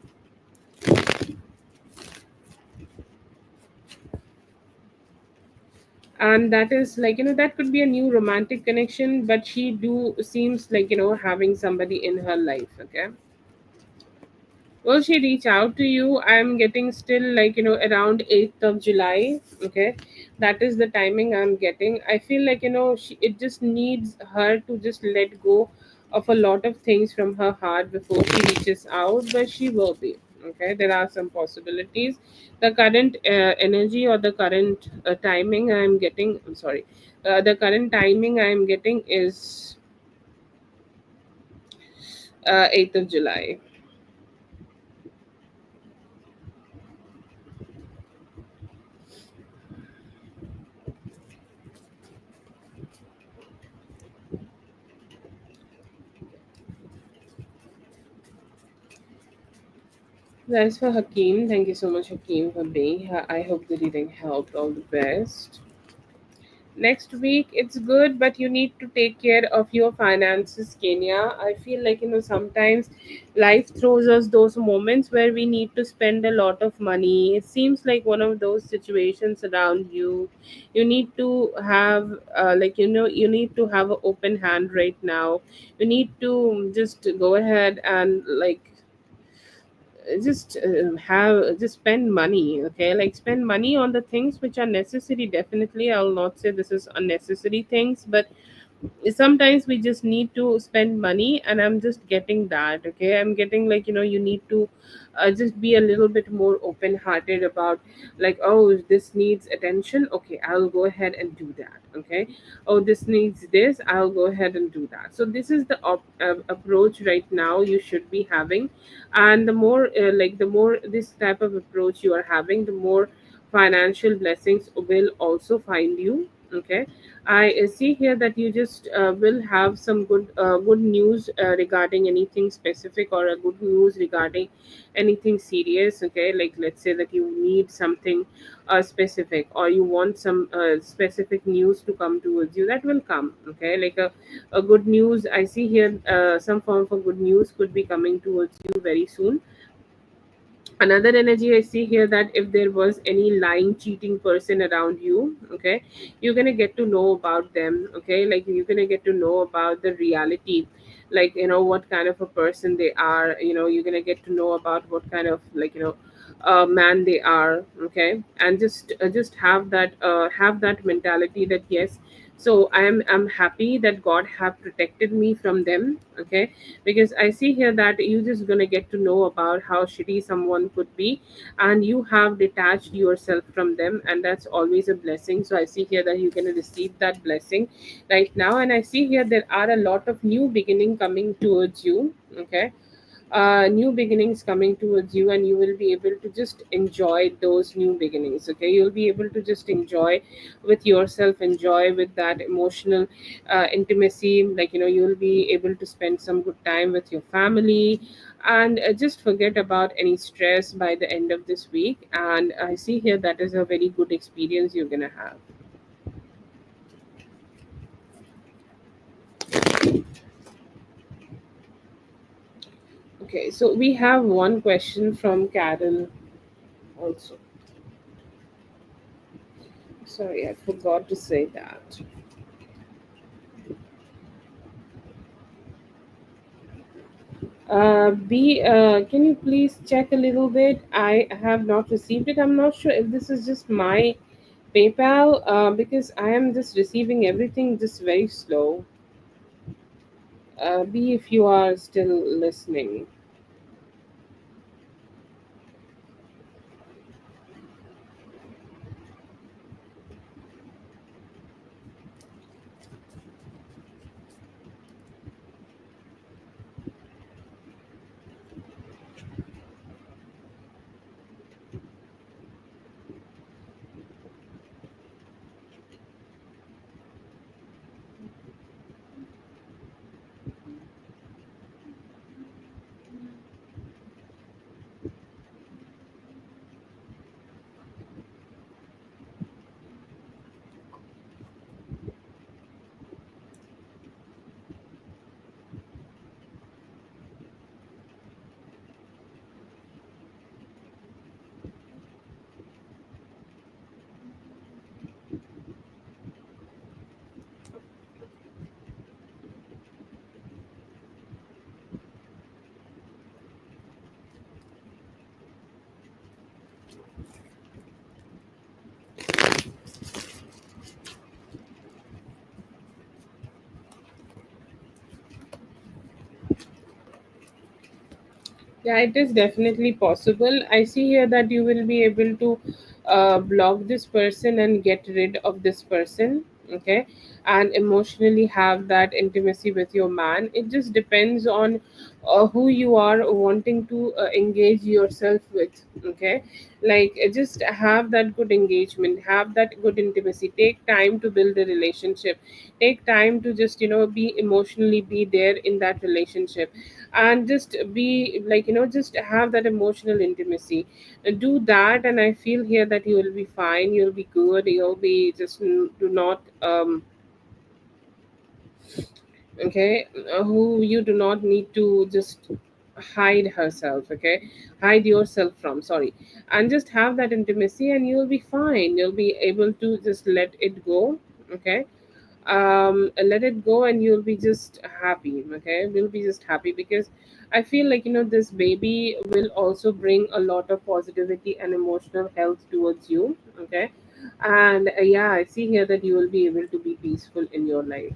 and that is like, that could be a new romantic connection, but she do seems like, having somebody in her life. Okay, will she reach out to you? I'm getting still like, around 8th of July. Okay, that is the timing I'm getting. I feel like, it just needs her to just let go of a lot of things from her heart before she reaches out, but she will be. Okay, there are some possibilities. The current energy or the current timing I'm getting, I'm sorry, the current timing I'm getting is 8th of July. That's for Hakeem. Thank you so much, Hakeem, for being here. I hope the reading helped. All the best. Next week, it's good, but you need to take care of your finances, Kenya. I feel like, sometimes life throws us those moments where we need to spend a lot of money. It seems like one of those situations around you. You need to have, you need to have an open hand right now. You need to just go ahead and, like, just spend money. Okay, like spend money on the things which are necessary. Definitely, I'll not say this is unnecessary things, but sometimes we just need to spend money, and I'm just getting that. Okay, I'm getting like, you need to just be a little bit more open hearted about, like, oh, this needs attention. Okay, I'll go ahead and do that. Okay, oh, this needs this, I'll go ahead and do that. So this is the approach right now you should be having. And the more the more this type of approach you are having, the more financial blessings will also find you. Okay, I see here that you just will have some good news regarding anything specific, or a good news regarding anything serious. Okay, like let's say that you need something specific, or you want some specific news to come towards you, that will come. Okay, like a good news. I see here some form of good news could be coming towards you very soon. Another energy I see here, that if there was any lying, cheating person around you, okay, you're gonna get to know about them. Okay, like you're gonna get to know about the reality, like, what kind of a person they are. You're gonna get to know about what kind of, like, man they are. Okay, and just have that mentality that yes, so I'm happy that God have protected me from them. Okay, because I see here that you just gonna get to know about how shitty someone could be, and you have detached yourself from them, and that's always a blessing. So I see here that you're gonna receive that blessing right now, and I see here there are a lot of new beginning coming towards you. Okay, new beginnings coming towards you, and you will be able to just enjoy those new beginnings. Okay, you'll be able to just enjoy with yourself, enjoy with that emotional intimacy. Like, you'll be able to spend some good time with your family, and just forget about any stress by the end of this week. And I see here that is a very good experience you're gonna have. Okay, so we have one question from Carol also. Sorry, I forgot to say that. Can you please check a little bit? I have not received it. I'm not sure if this is just my PayPal, because I am just receiving everything just very slow. B, if you are still listening. Yeah, it is definitely possible. I see here that you will be able to block this person and get rid of this person, okay, and emotionally have that intimacy with your man. It just depends on who you are wanting to engage yourself with, okay. Like, just have that good engagement, have that good intimacy, take time to build a relationship, take time to just, be emotionally be there in that relationship, and just be like, just have that emotional intimacy. Do that, and I feel here that you will be fine, you'll be good, you'll be just do not okay, who you do not need to just hide herself, okay, hide yourself from, sorry, and just have that intimacy, and you'll be fine, you'll be able to just let it go, okay. Let it go, and you'll be just happy, okay, we'll be just happy, because I feel like, this baby will also bring a lot of positivity and emotional health towards you, okay. And yeah, I see here that you will be able to be peaceful in your life.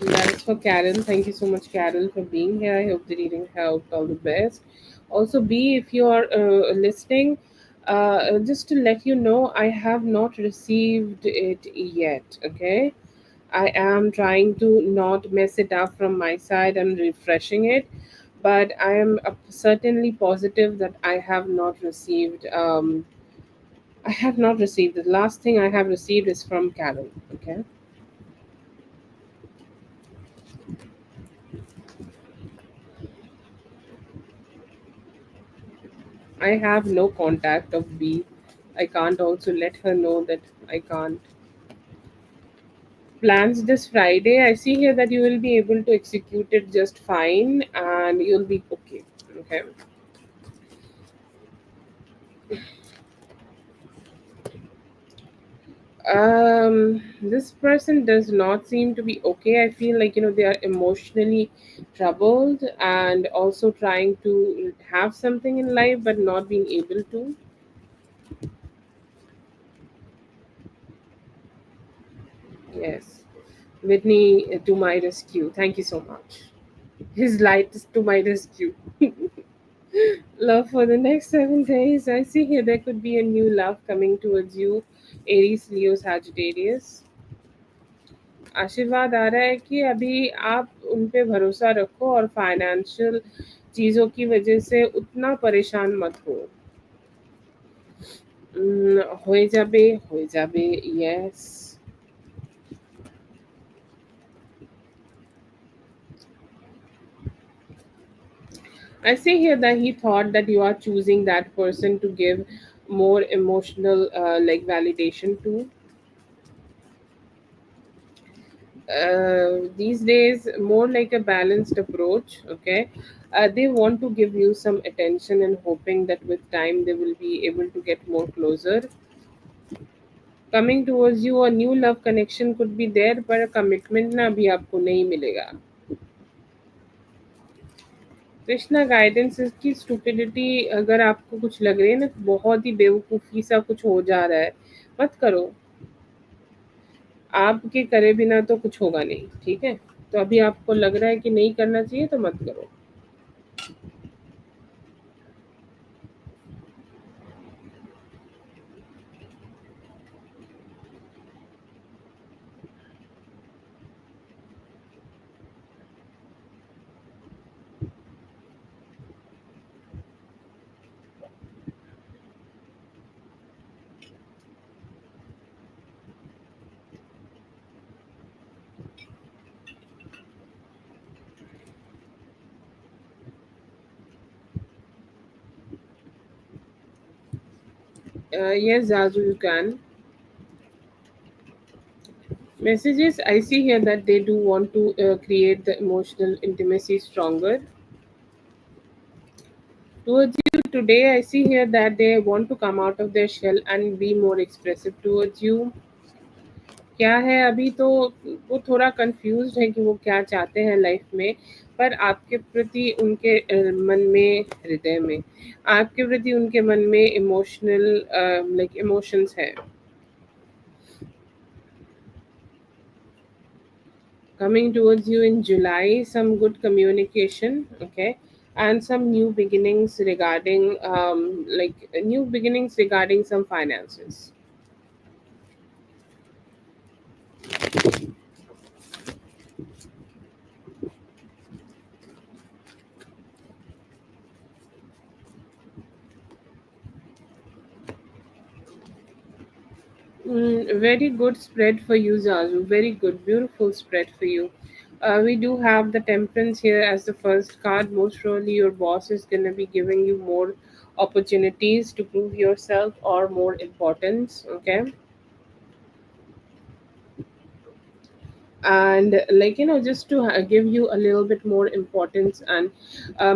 That is for Carol. Thank you so much, Carol, for being here. I hope the reading helped. All the best. Also, B, if you are listening, just to let you know, I have not received it yet. Okay, I am trying to not mess it up from my side and refreshing it, but I am certainly positive that I have not received. I have not received. The last thing I have received is from Carol. Okay. I have no contact of B. I can't also let her know that I can't. Plans this Friday. I see here that you will be able to execute it just fine, and you'll be okay. Okay. This person does not seem to be okay. I feel like, they are emotionally troubled and also trying to have something in life but not being able to. Yes. Whitney, to my rescue. Thank you so much. His light is to my rescue. Love for the next 7 days. I see here there could be a new love coming towards you. Aries, Leo, Sagittarius. आशीर्वाद आ रहा है कि अभी आप उन पे भरोसा रखो और फाइनेंशियल चीज़ों की वजह से उतना परेशान मत हो। হয়ে যাবে, হয়ে যাবে, yes. I see here that he thought that you are choosing that person to give more emotional like validation to. These days more like a balanced approach, okay. They want to give you some attention and hoping that with time they will be able to get more closer. Coming towards you, a new love connection could be there, पर commitment ना अभी आपको नहीं मिलेगा. Krishna guidance की stupidity अगर आपको कुछ लग रही है ना, बहुत ही बेवकूफ़ी सा कुछ हो जा रहा है, मत करो. आपके करे बिना तो कुछ होगा नहीं, ठीक है. तो अभी आपको लग रहा है कि नहीं करना चाहिए तो मत करो. Yes, Zazu, you can. Messages, I see here that they do want to create the emotional intimacy stronger. Towards you today, I see here that they want to come out of their shell and be more expressive towards you. क्या है अभी तो वो थोड़ा confused है कि वो क्या चाहते हैं लाइफ में, पर आपके प्रति उनके मन में, हृदय में, आपके प्रति उनके मन में इमोशनल लाइक इमोशंस है. Coming towards you in July, some good communication, okay, and some new beginnings regarding new beginnings regarding some finances. Very good spread for you, Zazu. Very good, beautiful spread for you. We do have the Temperance here as the first card. Most probably, your boss is going to be giving you more opportunities to prove yourself or more importance. Okay. And just to give you a little bit more importance and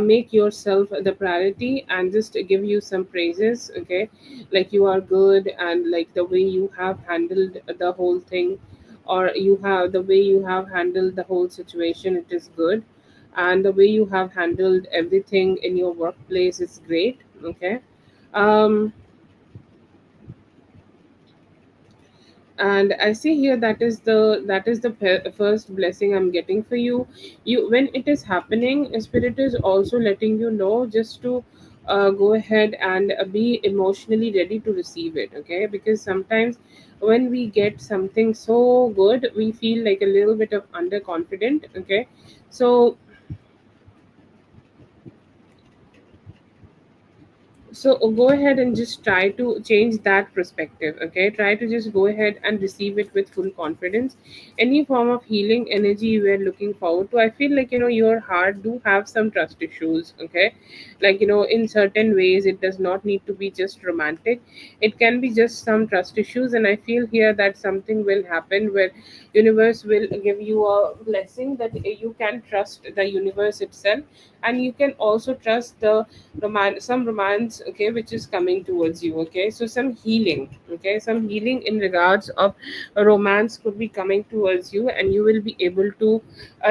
make yourself the priority and just give you some praises, okay. Like you are good and like the way you have handled the whole thing, or you have the way you have handled the whole situation, it is good. And the way you have handled everything in your workplace is great, okay. um and I see here that is the first blessing I'm getting for you. You, when it is happening, spirit is also letting you know just to go ahead and be emotionally ready to receive it, okay. Because sometimes when we get something so good, we feel like a little bit of underconfident, okay. So go ahead and just try to change that perspective, okay. Try to just go ahead and receive it with full confidence. Any form of healing energy you are looking forward to, I feel like your heart do have some trust issues, okay. Like in certain ways it does not need to be just romantic. It can be just some trust issues, and I feel here that something will happen where universe will give you a blessing that you can trust the universe itself, and you can also trust the some romance okay, which is coming towards you. Okay, so some healing, okay, some healing in regards of a romance could be coming towards you, and you will be able to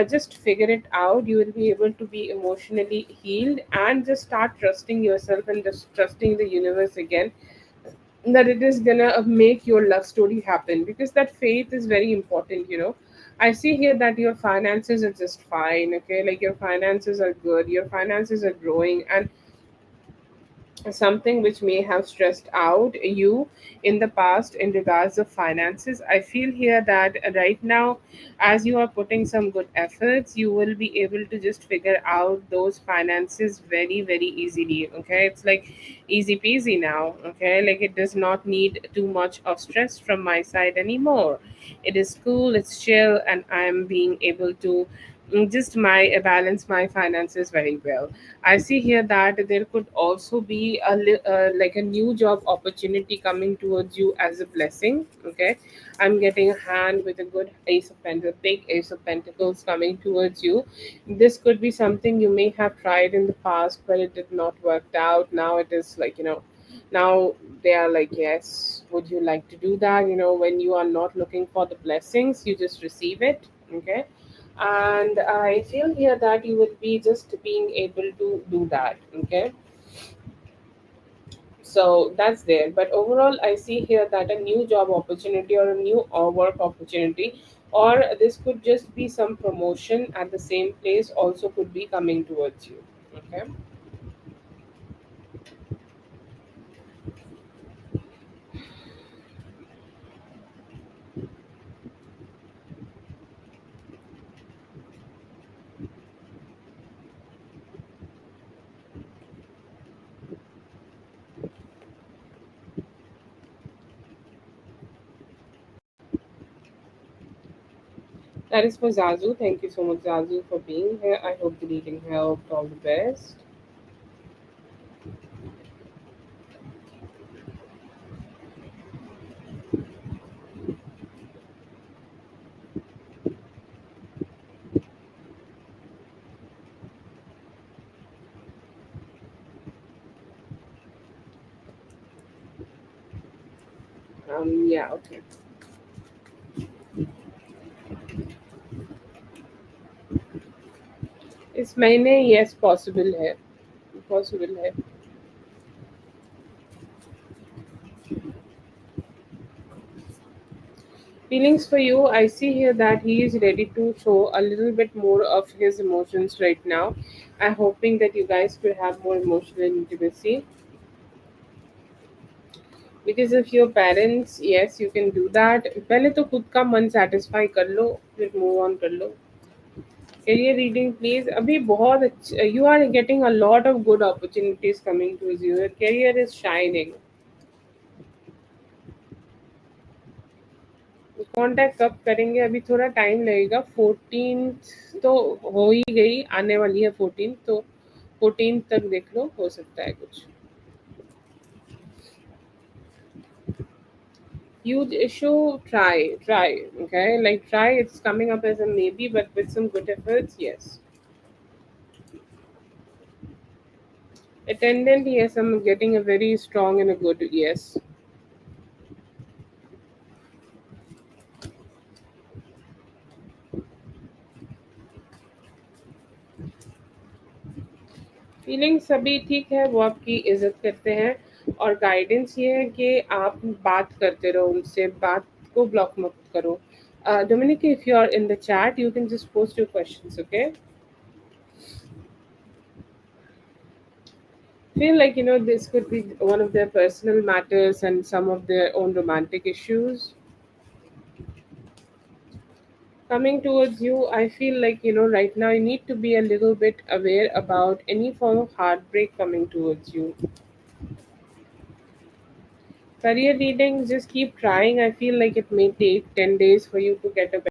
just figure it out. You will be able to be emotionally healed and just start trusting yourself and just trusting the universe again, that it is gonna make your love story happen, because that faith is very important, you know. I see here that your finances are just fine, okay, like your finances are good, your finances are growing, and something which may have stressed out you in the past in regards of finances, I feel here that right now, as you are putting some good efforts, you will be able to just figure out those finances very very easily. Okay, it's like easy peasy now. Okay, like it does not need too much of stress from my side anymore. It is cool, it's chill, and I am being able to just my balance my finances very well. I see here that there could also be like a new job opportunity coming towards you as a blessing. Okay, I'm getting a hand with a good ace of pentacles, big ace of pentacles coming towards you. This could be something you may have tried in the past, but it did not work out. Now it is like, you know, now they are like, yes, would you like to do that? You know, when you are not looking for the blessings, you just receive it. Okay, and I feel here that you will be just being able to do that. Okay, so that's there, but overall I see here that a new job opportunity or a new work opportunity, or this could just be some promotion at the same place, also could be coming towards you. Okay, that is for Zazu. Thank you so much, Zazu, for being here. I hope the reading helped. All the best. Yeah, okay. इस महीने yes possible है, possible है. Feelings for you, I see here that he is ready to show a little bit more of his emotions right now. I'm hoping that you guys could have more emotional intimacy. Because of your parents, yes, you can do that. पहले तो खुद का मन satisfy कर लो, फिर move on कर लो. Career reading, please. अभी बहुत अच्छा, you are getting a lot of good opportunities coming to you. Your career is shining. Contact कब करेंगे, अभी थोड़ा टाइम लगेगा. 14 तो हो ही गई, आने वाली है 14, तो 14 तक देख लो, हो सकता है कुछ. Huge issue, try. Okay, like try, it's coming up as a maybe, but with some good efforts, yes. Attendant, yes, I'm getting a very strong and a good yes. Feelings सभी ठीक है, वो आपकी इज्जत करते हैं, और गाइडेंस ये है कि आप बात करते रहो उनसे, बात को ब्लॉक मत करो. Dominique, if you are in the chat, you can just post your questions, okay? Feel like, you know, this could be one of their personal matters and some of their own romantic issues coming towards you. I feel like, you know, right now you need to be a little bit aware about any form of heartbreak coming towards you. Career reading, just keep trying. I feel like it may take 10 days for you to get a